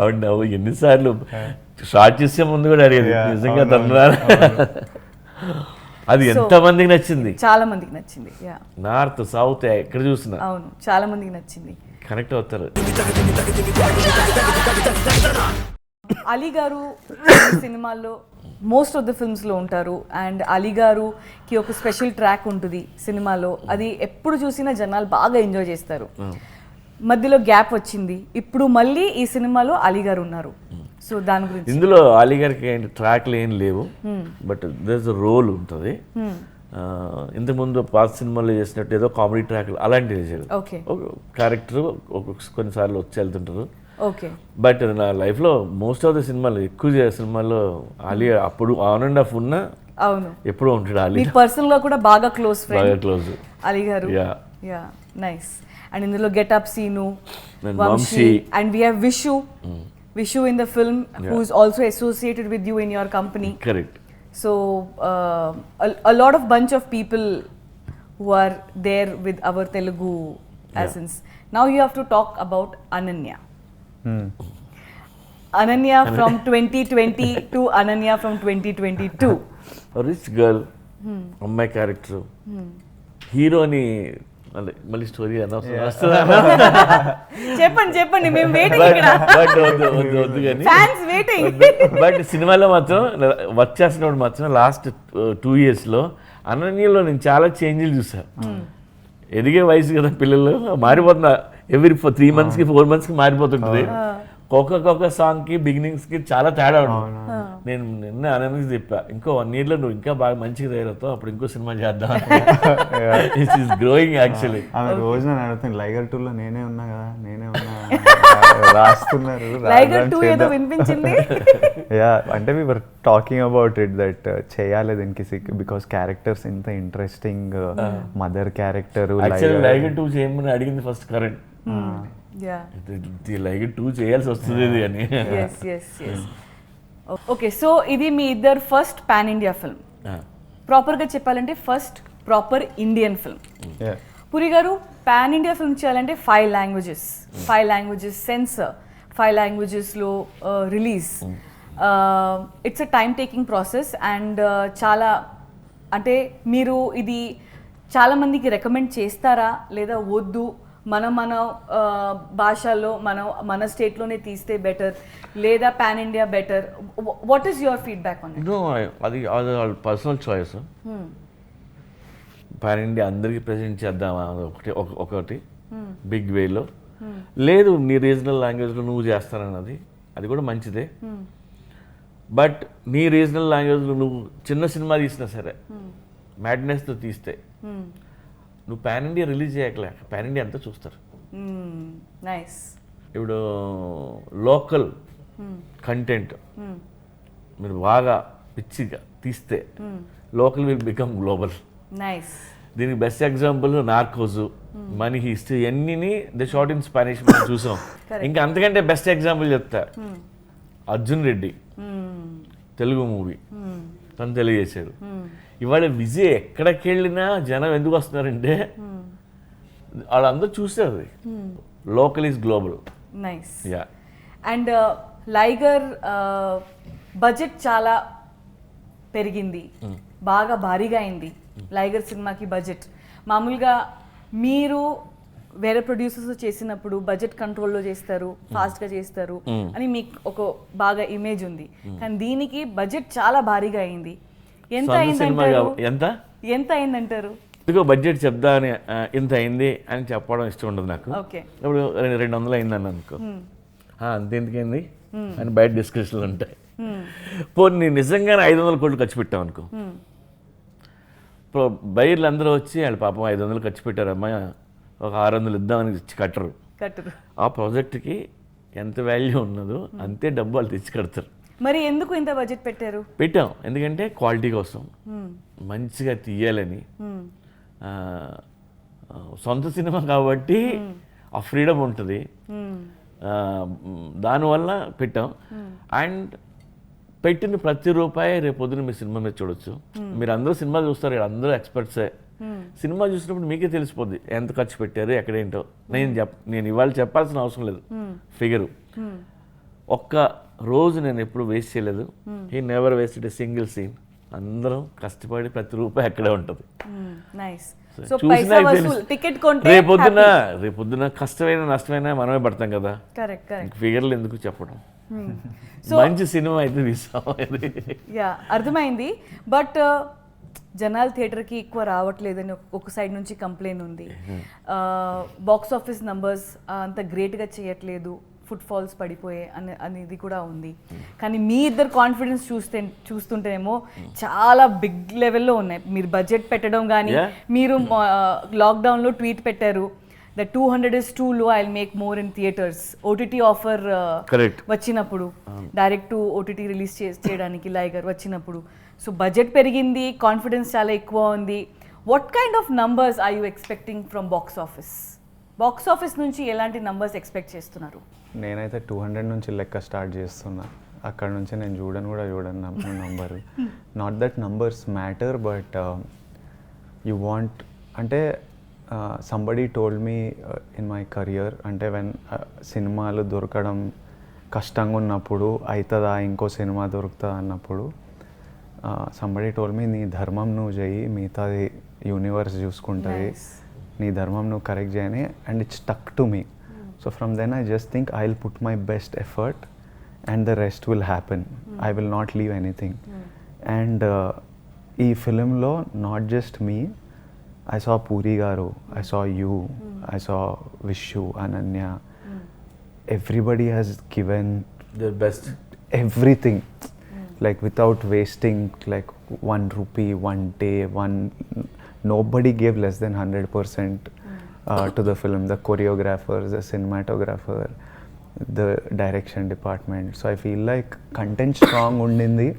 అవును ఎన్నిసార్లు షార్ట్ చేసే ముందు కూడా అడిగేది నిజంగా తన్నారు. అది ఎంతమందికి నచ్చింది? చాలా మందికి నచ్చింది. నార్త్ సౌత్ ఎక్కడ చూసినా అవును చాలా మందికి నచ్చింది, కనెక్ట్ అవుతారు. అలీ గారు సినిమాల్లో మోస్ట్ ఆఫ్ ద ఫిల్మ్స్లో ఉంటారు అండ్ అలీ గారుకి ఒక స్పెషల్ ట్రాక్ ఉంటుంది సినిమాలో, అది ఎప్పుడు చూసినా జనాలు బాగా ఎంజాయ్ చేస్తారు. మధ్యలో గ్యాప్ వచ్చింది, ఇప్పుడు మళ్ళీ ఈ సినిమాలో అలీ గారు ఉన్నారు. సో దాని గురించి ఇందులో అలీ గారికి ట్రాక్లు ఏం లేవు, బట్ దేర్ రోల్ ఉంటుంది. ఇంతకుముందు పాత సినిమాలో చేసినట్టు ఏదో కామెడీ ట్రాక్లు అలాంటివి చేశారు. క్యారెక్టర్ కొన్నిసార్లు వచ్చి వెళ్తుంటారు. బట్ నా లైఫ్లో మోస్ట్ ఆఫ్ ద సినిమాలు ఎక్కువ సినిమాల్లో అలీ అప్పుడు ఆన్ అండ్ ఆఫ్ ఉన్నా అవును ఎప్పుడూ ఉంటాడు. అలీ పర్సనల్ గా కూడా బాగా close Ali garu. Yeah nice. And ఇందులో get up Seenu, Vamshi, and we have Vishu in the film who is also associated with you in your company. Correct. So a lot of bunch of people who are there with our Telugu essence. Now you have to talk about Ananya. Ananya from 2020 to Ananya from 2022. A rich girl, అమ్మాయి character, హీరోని మళ్ళీ story చెప్పండి మేము waiting ఇక్కడ. వద్దు కానీ fans waiting. But సినిమాలో మాత్రం వర్క్ చేసినప్పుడు మాత్రం లాస్ట్ 2 yearsలో అనన్యలో నేను చాలా చేంజ్లు చూసాను. ఎదిగే వయసు కదా పిల్లలు, మారిపోతున్నా ఎవ్రీ 3 monthsకి 4 monthsకి మారిపోతుంటుంది. ఒక్కొక్క సాంగ్కి బిగినింగ్స్కి చాలా తేడా ఉంటుంది. నేను నిన్న అనన్యకి చెప్పా, ఇంకో 1 yearలో నువ్వు ఇంకా బాగా మంచిగా తయారవుతావు, అప్పుడు ఇంకో సినిమా చేద్దాం. It's growing actually. ఆమె రోజు నన్ను అడుగుతుంది లైగర్ 2లో నేనే ఉన్నా కదా, రాస్తున్నారు. లైగర్ 2 ఏదో వినిపించింది. యా అంటే we were talking about it that చేయాలి దీనికి, బికాస్ క్యారెక్టర్స్ ఇంత ఇంట్రెస్టింగ్, మదర్ క్యారెక్టర్. లైగర్ 2 చేయమని అడిగింది ఫస్ట్ కరెంట్. లైగర్ 2 చేయాల్సి వస్తుంది ఇది అని. ఓకే, సో ఇది మీ ఇద్దరు ఫస్ట్ పాన్ ఇండియా ఫిల్మ్. ప్రాపర్గా చెప్పాలంటే first proper Indian film. Yeah. Puri garu, pan India film చేయాలంటే 5 లాంగ్వేజెస్ సెన్సర్, 5 లాంగ్వేజెస్లో release. It's a time taking process and చాలా అంటే మీరు ఇది చాలా మందికి రికమెండ్ చేస్తారా లేదా వద్దు మన భాషల్లో మన స్టేట్లోనే తీస్తే బెటర్ లేదా pan India better? What is your feedback on it? అది వాళ్ళ పర్సనల్ చాయిస్. పాన్ ఇండియా అందరికీ ప్రజెంట్ చేద్దామా ఒకటి బిగ్ వేలో, లేదు నీ రీజనల్ లాంగ్వేజ్లో నువ్వు చేస్తానన్నది అది కూడా మంచిదే. బట్ నీ రీజనల్ లాంగ్వేజ్లో నువ్వు చిన్న సినిమా తీసినా సరే మ్యాడ్నెస్తో తీస్తే నువ్వు పాన్ ఇండియా రిలీజ్ చేయకలే, పాన్ ఇండియా అంతా చూస్తారు. నైస్. ఇప్పుడు లోకల్ కంటెంట్ మీరు బాగా పిచ్చిగా తీస్తే local will become global. Nice. దీనికి బెస్ట్ ఎగ్జాంపుల్ నార్కోస్, మనీ హిస్ట్, ఇవన్నీ ద షార్ట్ ఇన్ స్పానిష్ మనం చూసాం. ఇంకా అంతకంటే బెస్ట్ ఎగ్జాంపుల్ చెప్తా, అర్జున్ రెడ్డి తెలుగు మూవీ తను తెలియజేశాడు. ఇవాళ విజయ్ ఎక్కడికి వెళ్ళినా జనం ఎందుకు వస్తున్నారంటే వాళ్ళందరూ చూసారు. Local is global. Nice. Yeah. And Liger budget చాలా పెరిగింది, బాగా భారీగా అయింది లైగర్ సినిమాకి బడ్జెట్. మామూలుగా మీరు వేరే ప్రొడ్యూసర్స్ చేసినప్పుడు బడ్జెట్ కంట్రోల్లో చేస్తారు, ఫాస్ట్గా చేస్తారు అని మీకు ఒక బాగా ఇమేజ్ ఉంది. కానీ దీనికి బడ్జెట్ చాలా భారీగా అయింది. ఎంత అయిందంటారు? ఎంత అయిందంటారు? ఇదిగో బడ్జెట్ చెప్దా అని ఇంత అయింది అని చెప్పడం ఇష్టం ఉండదు నాకు. ఓకే. ఇప్పుడు 200 అయిందని అనుకో, అంత ఎందుకైంది అని బయట డిస్కషన్లు ఉంటాయి. పోనీ నిజంగానే 500 కోట్లు ఖర్చు పెట్టాం అనుకో, ఇప్పుడు బయర్లు అందరూ వచ్చి వాళ్ళు పాపం 500 ఖర్చు పెట్టారమ్మా, ఒక 600 ఇద్దామని కట్టరు. ఆ ప్రాజెక్ట్కి ఎంత వాల్యూ ఉన్నదో అంతే డబ్బు వాళ్ళు తెచ్చి కడతారు. మరి ఎందుకు ఇంత బడ్జెట్ పెట్టాం? ఎందుకంటే క్వాలిటీ కోసం, మంచిగా తీయాలని. సొంత సినిమా కాబట్టి ఆ ఫ్రీడమ్ ఉంటుంది, దానివల్ల పెట్టాం. అండ్ పెట్టిన ప్రతి రూపాయి రేపు పొద్దున మీ సినిమా మీద చూడొచ్చు. మీరు అందరూ సినిమా చూస్తారు, అందరూ ఎక్స్పర్ట్సే. సినిమా చూసినప్పుడు మీకే తెలిసిపోద్ది ఎంత ఖర్చు పెట్టారు ఎక్కడేంటో. నేను ఇవాళ చెప్పాల్సిన అవసరం లేదు ఫిగరు. ఒక్క రోజు నేను ఎప్పుడు వేస్ట్ చేయలేదు. He never wasted a single scene. అందరం కష్టపడి ప్రతి రూపాయి అక్కడే ఉంటుంది. రేపొద్దున కష్టమైన నష్టమైనా మనమే పడతాం కదా. ఫిగర్లు ఎందుకు చెప్పడం? మంచి సినిమా అయితే తీసాం. అర్థమైంది. బట్ జనాలు థియేటర్కి ఎక్కువ రావట్లేదని ఒక సైడ్ నుంచి కంప్లైంట్ ఉంది. బాక్స్ ఆఫీస్ నంబర్స్ అంత గ్రేట్గా చేయట్లేదు, ఫుట్ ఫాల్స్ పడిపోయే అనేది కూడా ఉంది. కానీ మీ ఇద్దరు కాన్ఫిడెన్స్ చూస్తుంటేనేమో చాలా బిగ్ లెవెల్లో ఉన్నాయి. మీరు బడ్జెట్ పెట్టడం కానీ, మీరు లాక్డౌన్లో ట్వీట్ పెట్టారు, the 200 is too low, I'll make more in theaters. OTT offer వచ్చినప్పుడు, డైరెక్ట్ టు OTT రిలీజ్ చేయడానికి లైగర్ వచ్చినప్పుడు, సో బడ్జెట్ పెరిగింది, కాన్ఫిడెన్స్ చాలా ఎక్కువ ఉంది. What kind of numbers are you expecting from box office? Box office నుంచి ఎలాంటి నంబర్స్ ఎక్స్పెక్ట్ చేస్తున్నారు? నేనైతే 200 నుంచి లెక్క స్టార్ట్ చేస్తున్నా. అక్కడ నుంచి నేను చూడను number. Not that numbers matter, but you want అంటే somebody told me in my career, అంటే వెన్ సినిమాలు దొరకడం కష్టంగా ఉన్నప్పుడు, అవుతుందా ఇంకో సినిమా దొరుకుతుందా అన్నప్పుడు, సంబడీ టోల్డ్ మీ నీ ధర్మం నువ్వు చెయ్యి, మిగతాది యూనివర్స్ చూసుకుంటుంది, నీ ధర్మం నువ్వు కరెక్ట్ చేయని. And it's stuck to me. So from then I just think I will put my best effort and the rest will happen. I will not leave anything. And ఈ ఫిలింలో not just me, I saw Puri Garu, I saw you, I saw Vishu, Ananya. Everybody has given their best. Everything. Like without wasting like 1 rupee, 1 day, nobody gave less than 100% to the film. The choreographers, the cinematographer, the direction department. So I feel like content strong undindi.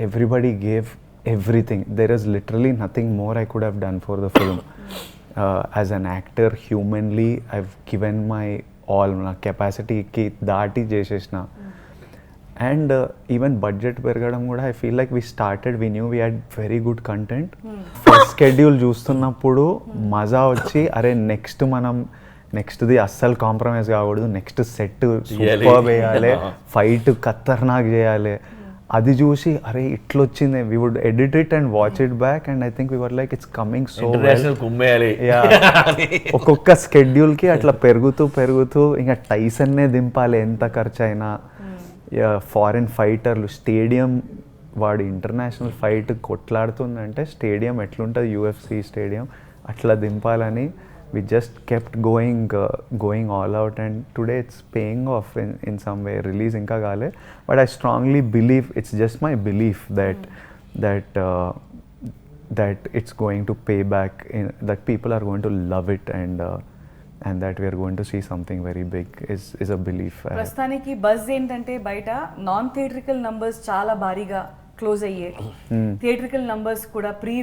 Everybody gave everything. There is literally nothing more I could have done for the film. As an actor, humanly, I've given my all. Na capacity ki daati chesesna. And even budget పెరగడం కూడా I feel like we knew we had very good content. First schedule చూస్తున్నప్పుడు మజా వచ్చి అరే నెక్స్ట్ది అస్సలు compromise కాకూడదు, next set super వేయాలి, ఫైట్ ఖతర్నాక్ చేయాలి. అది చూసి అరే ఇట్లొచ్చింది, we would edit it and watch it back and I think we were like it's coming so ఒక్కొక్క స్కెడ్యూల్కి అట్లా పెరుగుతూ ఇంకా టైసన్నే దింపాలి ఎంత ఖర్చు అయినా. ఫారిన్ ఫైటర్లు స్టేడియం, వాడు ఇంటర్నేషనల్ ఫైట్ కొట్లాడుతుందంటే స్టేడియం ఎట్లుంటుంది UFC స్టేడియం అట్లా దింపాలని we just kept going all out and today it's paying off in some way. Release inka gaale, but I strongly believe, it's just my belief that it's going to pay back, that people are going to love it and that we are going to see something very big is a belief. ప్రస్తుతానికి buzz ఏంటంటే బయట non theatrical numbers చాలా భారీగా close అయ్యాయి. Theatrical numbers కూడా pre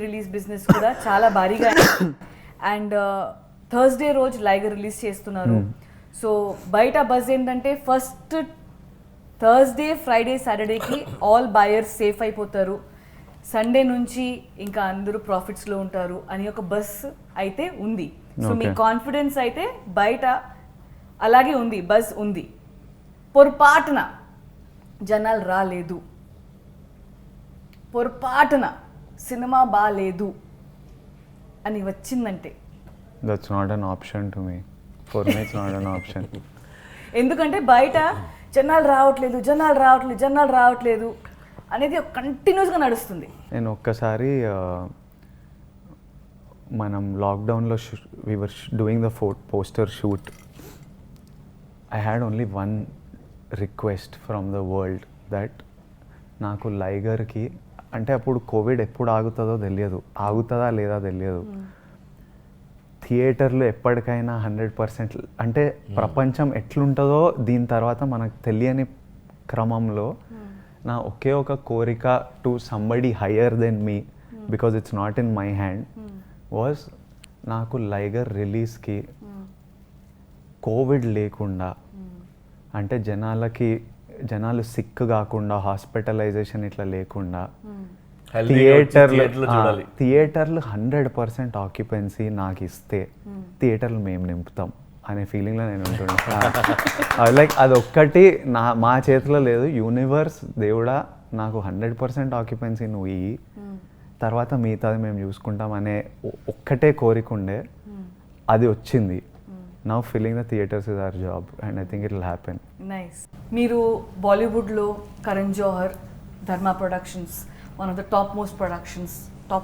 release business కూడా చాలా భారీగా. అండ్ థర్స్డే రోజు లైగర్ రిలీజ్ చేస్తున్నారు. సో బయట బజ్ ఏంటంటే ఫస్ట్ థర్స్డే, ఫ్రైడే, సాటర్డేకి ఆల్ బయర్స్ సేఫ్ అయిపోతారు, సండే నుంచి ఇంకా అందరూ ప్రాఫిట్స్లో ఉంటారు అని ఒక బస్ అయితే ఉంది. సో మీ కాన్ఫిడెన్స్ అయితే బయట అలాగే ఉంది, బస్ ఉంది. పొరపాటున జనాలు రాలేదు, పొరపాటున సినిమా బాలేదు అని వచ్చిందంటే that's not an option to me. For me it's not an option. ఎందుకంటే బయట జనాలు రావట్లేదు అనేది కంటిన్యూస్గా నడుస్తుంది. నేను ఒక్కసారి మనం లాక్డౌన్లో we were doing the poster shoot. I had only one request from the world that నాకు లైగర్కి, అంటే అప్పుడు కోవిడ్ ఎప్పుడు ఆగుతుందా లేదా తెలియదు, థియేటర్లు ఎప్పటికైనా 100%, అంటే ప్రపంచం ఎట్లుంటుందో దీని తర్వాత మనకు తెలియని క్రమంలో నా ఒకే ఒక కోరిక to somebody higher than me, because it's not in my hand, was నాకు లైగర్ రిలీజ్కి కోవిడ్ లేకుండా, అంటే జనాలు సిక్ కాకుండా, హాస్పిటలైజేషన్ ఇట్లా లేకుండా, థియేటర్లు 100% ఆక్యుపెన్సీ నాకు ఇస్తే థియేటర్లు మేము నింపుతాం అనే ఫీలింగ్లో నేను ఉంటున్నాను. లైక్ అదొక్కటి మా చేతిలో లేదు. యూనివర్స్ దేవుడా నాకు 100% ఆక్యుపెన్సీ నువ్వు ఇయ్యి, తర్వాత మిగతాది మేము చూసుకుంటాం అనే ఒక్కటే కోరిక ఉండే, అది వచ్చింది. Now filling the theatres is our job and I think it will happen. Nice. మీరు బాలీవుడ్లో Karan Johar, Dharma Productions, one of the top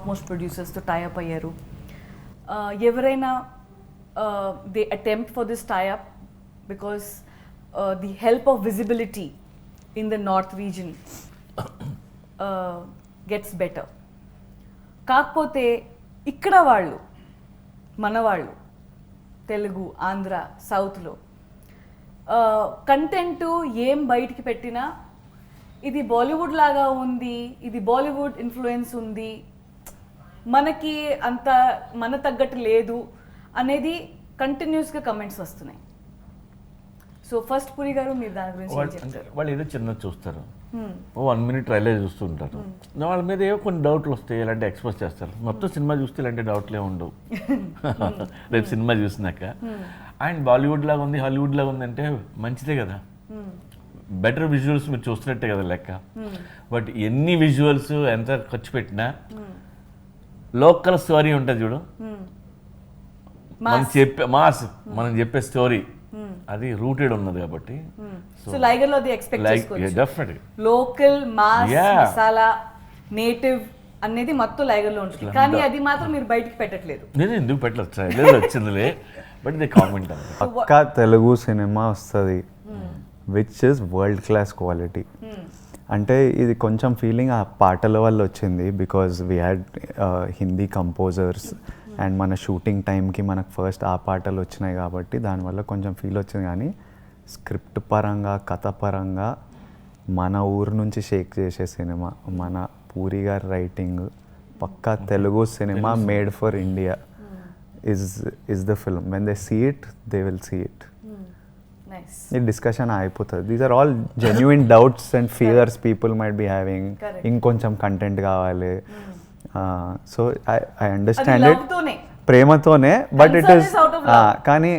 most ప్రొడ్యూసర్స్తో టైఅప్ అయ్యారు. ఎవరైనా they attempt for this tie up because the help of visibility in the north region gets better. కాకపోతే ఇక్కడ మన వాళ్ళు తెలుగు, ఆంధ్ర, సౌత్లో కంటెంట్ ఏం బయటికి పెట్టినా ఇది బాలీవుడ్ లాగా ఉంది, ఇది బాలీవుడ్ ఇన్ఫ్లుయెన్స్ ఉంది, మనకి అంత మన తగ్గట్టు లేదు అనేది కంటిన్యూస్గా కమెంట్స్ వస్తున్నాయి. సో ఫస్ట్ పురి గారు మీరు దాని గురించి ఏం చెప్తారు? వాళ్ళు ఏదో చిన్నది చూస్తారు, 1 minute ట్రైలర్ చూస్తుంటారు, వాళ్ళ మీద ఏవో కొన్ని డౌట్లు వస్తాయి, ఇలాంటి ఎక్స్పోజ్ చేస్తారు. మొత్తం సినిమా చూస్తే ఇలాంటి డౌట్లే ఉండవు రేపు సినిమా చూసినాక. అండ్ బాలీవుడ్ లాగా ఉంది, హాలీవుడ్ లాగా ఉంది అంటే మంచిదే కదా, బెటర్ విజువల్స్ మీరు చూస్తున్నట్టే కదా లెక్క. బట్ ఎన్ని విజువల్స్ ఎంత ఖర్చు పెట్టినా లోకల్ స్టోరీ ఉంటుంది చూడు, మనం చెప్పే స్టోరీ అది రూటెడ్ ఉన్నది కాబట్టి సో లైగర్లో అది ఎక్స్పెక్ట్ చేసుకోవచ్చు. Definitely local mass masala native అనేది మొత్తం లైగర్లో ఉంటుంది, కానీ అది మాత్రం మీరు బయటికి పెట్టట్లేదు. నేను ఎందుకు పెట్టలేదు, వచ్చిందిలే, బట్ ఇది కామెంట్ పక్కా తెలుగు సినిమా వస్తుంది which is world class quality. అంటే ఇది కొంచెం ఫీలింగ్ ఆ పాటల వల్ల వచ్చింది, because we had Hindi composers and మన షూటింగ్ టైంకి మనకు ఫస్ట్ ఆ పాటలు వచ్చినాయి కాబట్టి దానివల్ల కొంచెం ఫీల్ వచ్చింది. కానీ స్క్రిప్ట్ పరంగా, కథ పరంగా మన ఊరు నుంచి షేక్ చేసే సినిమా, మన పూరి గారి రైటింగ్, పక్కా తెలుగు సినిమా made for India is the film. When they see it, they will see it. నైస్. ఈ డిస్కషన్ అయిపోతుంది. These are all genuine doubts and fears people might be having. Correct. ఇంకొంచెం కంటెంట్ కావాలి. సో ఐ అది understand it, love తోనే. ప్రేమతోనే. But it Concern is is out of love. కానీ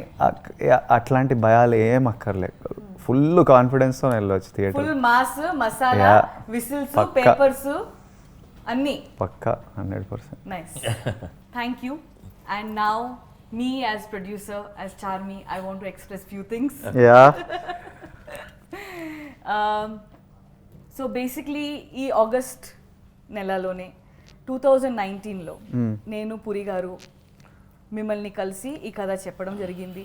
అట్లాంటి భయాలు ఏం అక్కర్లేదు. ఫుల్ కాన్ఫిడెన్స్తో వెళ్ళొచ్చు theatre. Full mass, masala, Yeah. Whistles, పక్కా. పేపర్స్ అన్నీ. పక్కా 100%. Nice. Thank you. And now, me as producer, as Charmi, I want to express few things. Yeah so basically ఈ ఆగస్ట్ నెలలోనే 2019లో నేను పురి గారు మిమ్మల్ని కలిసి ఈ కథ చెప్పడం జరిగింది.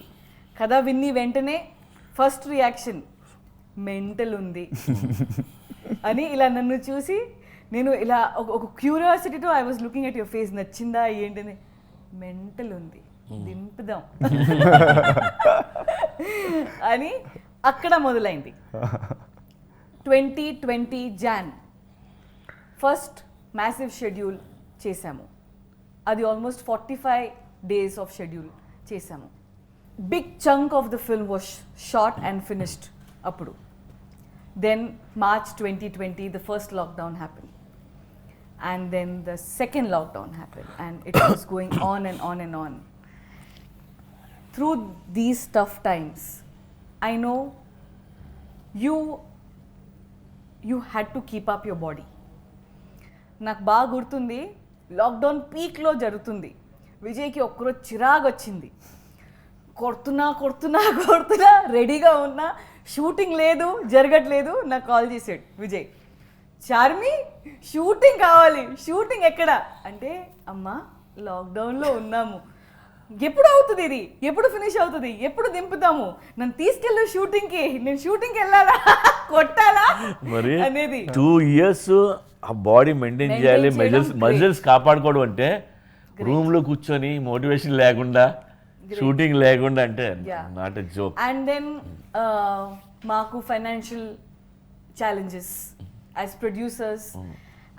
కథ విన్ని వెంటనే ఫస్ట్ రియాక్షన్ మెంటల్ ఉంది అని ఇలా నన్ను చూసి నేను ఇలా ఒక క్యూరియాసిటీతో I was looking at your face, నచ్చిందా ఏంటని. మెంటల్ ఉంది, దింపుదాం అని అక్కడ మొదలైంది. 2020 జాన్ ఫస్ట్ మ్యాసివ్ షెడ్యూల్ చేశాము. అది ఆల్మోస్ట్ 45 days ఆఫ్ షెడ్యూల్ చేశాము. Big chunk of the film was short and finished అప్పుడు. Then March 2020 the first lockdown happen. And then the second lockdown happened, and it was going on and on and on. Through these tough times, I know you had to keep up your body. నాకు బాగా గుర్తుంది, lockdown పీక్లో జరుగుతుంది. విజయ్కి ఒక్కరోజు చిరాకు వచ్చింది. కొడుతున్నా రెడీగా ఉన్నా, షూటింగ్ లేదు, జరగట్లేదు. నాకు కాల్ చేసాడు విజయ్, చార్మి షూటింగ్ కావాలి. షూటింగ్ ఎక్కడ అంటే, అమ్మా లాక్డౌన్లో ఉన్నాము, ఎప్పుడు అవుతుంది ఇది, ఎప్పుడు ఫినిష్ అవుతుంది, ఎప్పుడు దింపుతాము, నన్ను తీసుకెళ్ళు షూటింగ్కి, నేను షూటింగ్కి వెళ్ళాలా కొట్టాలా మరి అనేది. 2 years ఆ బాడీ మెయింటైన్ చేయాలి, మజిల్స్ కాపాడుకోవడం అంటే రూమ్లో కూర్చొని మోటివేషన్ లేకుండా, షూటింగ్ లేకుండా అంటే not a joke. And then మాకు financial challenges as producers,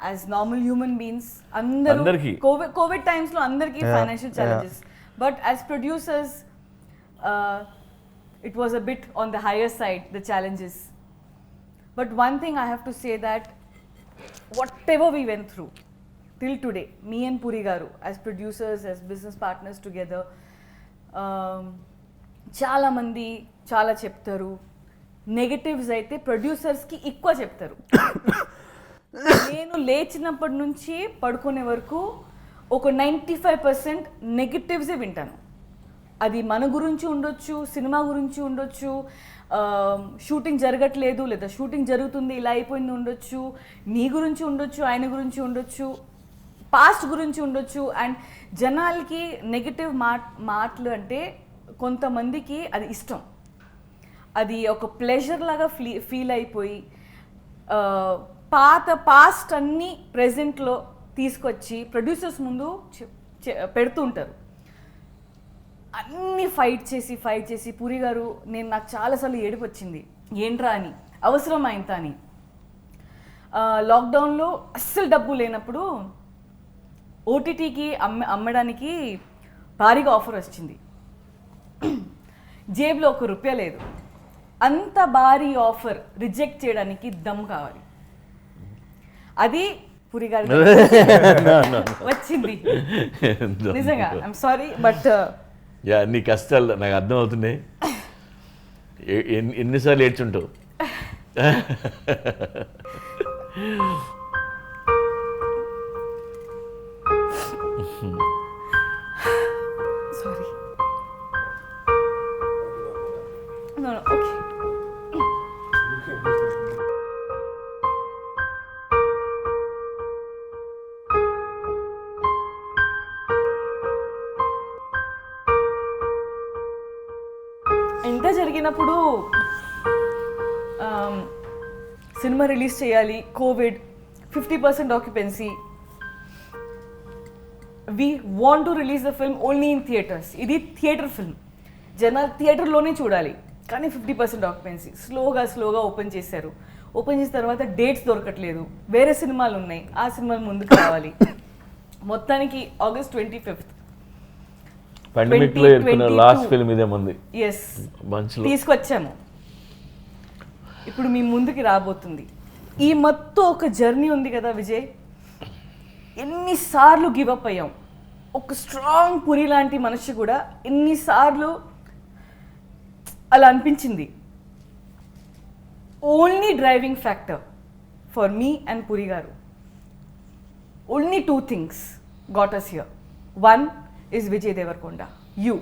as normal human beings అందరికీ కోవిడ్ టైమ్స్లో అందరికీ financial challenges. But as producers it was a bit on the higher side, the challenges. But one thing I have to say that whatever we went through till today, me and Puri Garu as producers, as business partners together, చాలా మంది చాలా చెప్తారు, negatives అయితే ప్రొడ్యూసర్స్కి ఎక్కువ చెప్తారు. నేను లేచినప్పటి నుంచి పడుకునే వరకు ఒక 95% నెగటివ్సే వింటాను. అది మన గురించి ఉండొచ్చు, సినిమా గురించి ఉండొచ్చు, షూటింగ్ జరగట్లేదు లేదా షూటింగ్ జరుగుతుంది ఇలా అయిపోయింది ఉండొచ్చు, నీ గురించి ఉండొచ్చు, ఆయన గురించి ఉండొచ్చు, పాస్ట్ గురించి ఉండొచ్చు. అండ్ జనాలకి నెగటివ్ మాటలు అంటే కొంతమందికి అది ఇష్టం, అది ఒక ప్లెజర్ లాగా ఫీల్ అయిపోయి పాస్ట్ అన్నీ ప్రెజెంట్లో తీసుకొచ్చి ప్రొడ్యూసర్స్ ముందు పెడుతూ ఉంటారు. అన్నీ ఫైట్ చేసి పూరి గారు, నాకు చాలాసార్లు ఏడుపు వచ్చింది, ఏంట్రా అని, అవసరం అయింత అని. లాక్డౌన్లో అస్సలు డబ్బు లేనప్పుడు ఓటీటీకి అమ్మడానికి భారీగా ఆఫర్ వచ్చింది. జేబులో ₹1 లేదు. అంత భారీ ఆఫర్ రిజెక్ట్ చేయడానికి దమ్ కావాలి. అది పూరి గారి వచ్చింది. నిజంగా ఐఎమ్ సారీ, బట్ నీ కష్టాలు నాకు అర్థం అవుతున్నాయి. ఎన్నిసార్లు ఏడ్చుంటావు. సారీ. ఓకే. ఇంత జరిగినప్పుడు సినిమా రిలీజ్ చేయాలి, Covid, 50% occupancy. We want to release the film only in theatres. ఇది థియేటర్ ఫిల్మ్, జనాలు థియేటర్లోనే చూడాలి, కానీ 50% ఆక్యుపెన్సీ. స్లోగా ఓపెన్ చేశారు. ఓపెన్ చేసిన తర్వాత డేట్స్ దొరకట్లేదు, వేరే సినిమాలు ఉన్నాయి, ఆ సినిమాలు ముందుకు రావాలి. మొత్తానికి ఆగస్ట్ 25th పాండమిక్లో ఏర్పడిన లాస్ట్ ఫిల్మ్ ఇదేముంది ఎస్ బంచ్లో. తీసుకొచ్చాము. ఇప్పుడు మీ ముందుకి రాబోతుంది. ఈ మొత్తం ఒక జర్నీ ఉంది కదా విజయ్, ఎన్నిసార్లు గివ్ అప్ అయ్యాం. ఒక స్ట్రాంగ్ పురి లాంటి మనిషి కూడా ఎన్నిసార్లు అలా అనిపించింది. Only driving factor for me and Puri గారు, only 2 things got us here. One is Vijay Devarkonda, you.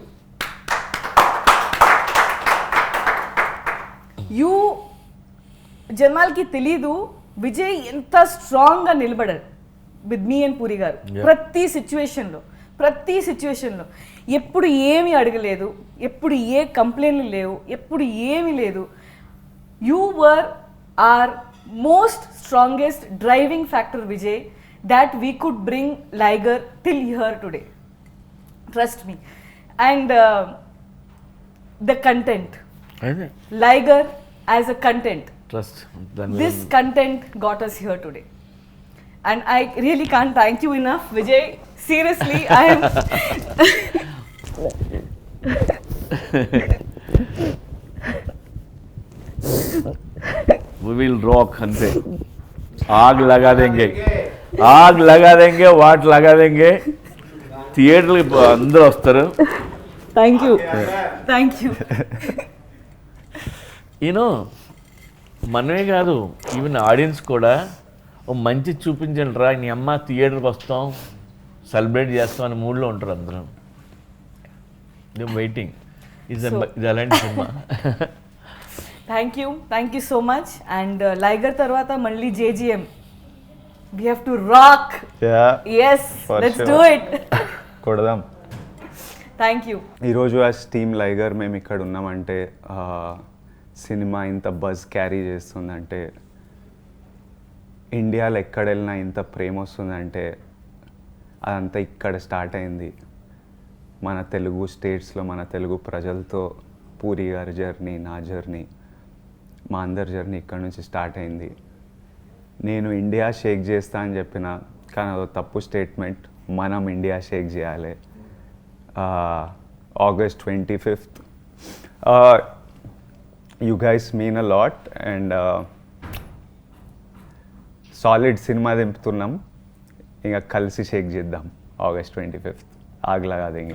You జనాలకి తెలీదు విజయ్ ఎంత స్ట్రాంగ్గా నిలబడారు విత్ మీ అండ్ పూరి గారు. ప్రతి సిచ్యువేషన్లో ఎప్పుడు ఏమీ అడగలేదు, ఎప్పుడు ఏ కంప్లైంట్లు లేవు, ఎప్పుడు ఏమీ లేదు. You were are most strongest driving factor Vijay that we could bring Liger till here today. Trust me. And the content. Liger as a content. Trust. This content got us here today. And I really can't thank you enough, Vijay. Seriously, I am... We will rock ante. आग लगा देंगे what లగా దేంగే. థియేటర్లు అందరూ వస్తారు. Thank you. You know మనమే కాదు, even audience కూడా ఓ మంచి చూపించండి రా నీ అమ్మ థియేటర్కి వస్తాం సెలబ్రేట్ చేస్తాం అనే మూడ్లో ఉంటారు అందరూ. వెయిటింగ్ ఇది అలాంటి సినిమా. Thank you so much. And Liger తర్వాత మళ్ళీ JGM. We have to rock. Yeah. Yes, let's do it. కొడదాం. Thank you. ఈరోజు యాజ్ టీమ్ లైగర్ మేము ఇక్కడ ఉన్నామంటే సినిమా ఇంత బజ్ క్యారీ చేస్తుందంటే, ఇండియాలో ఎక్కడ వెళ్ళినా ఇంత ప్రేమ వస్తుందంటే అదంతా ఇక్కడ స్టార్ట్ అయింది. మన తెలుగు స్టేట్స్లో మన తెలుగు ప్రజలతో పూరి గారి జర్నీ, నా జర్నీ, మా అందరి జర్నీ ఇక్కడ నుంచి స్టార్ట్ అయింది. నేను ఇండియా షేక్ చేస్తా అని చెప్పిన, కానీ అదో తప్పు స్టేట్మెంట్. మనం ఇండియా షేక్ చేయాలి. August 25th. You guys mean a lot and solid సినిమా దింపుతున్నాం. ఇంకా కలిసి షేక్ చేద్దాం August 25th. ఆగ్ లగా దేంగే.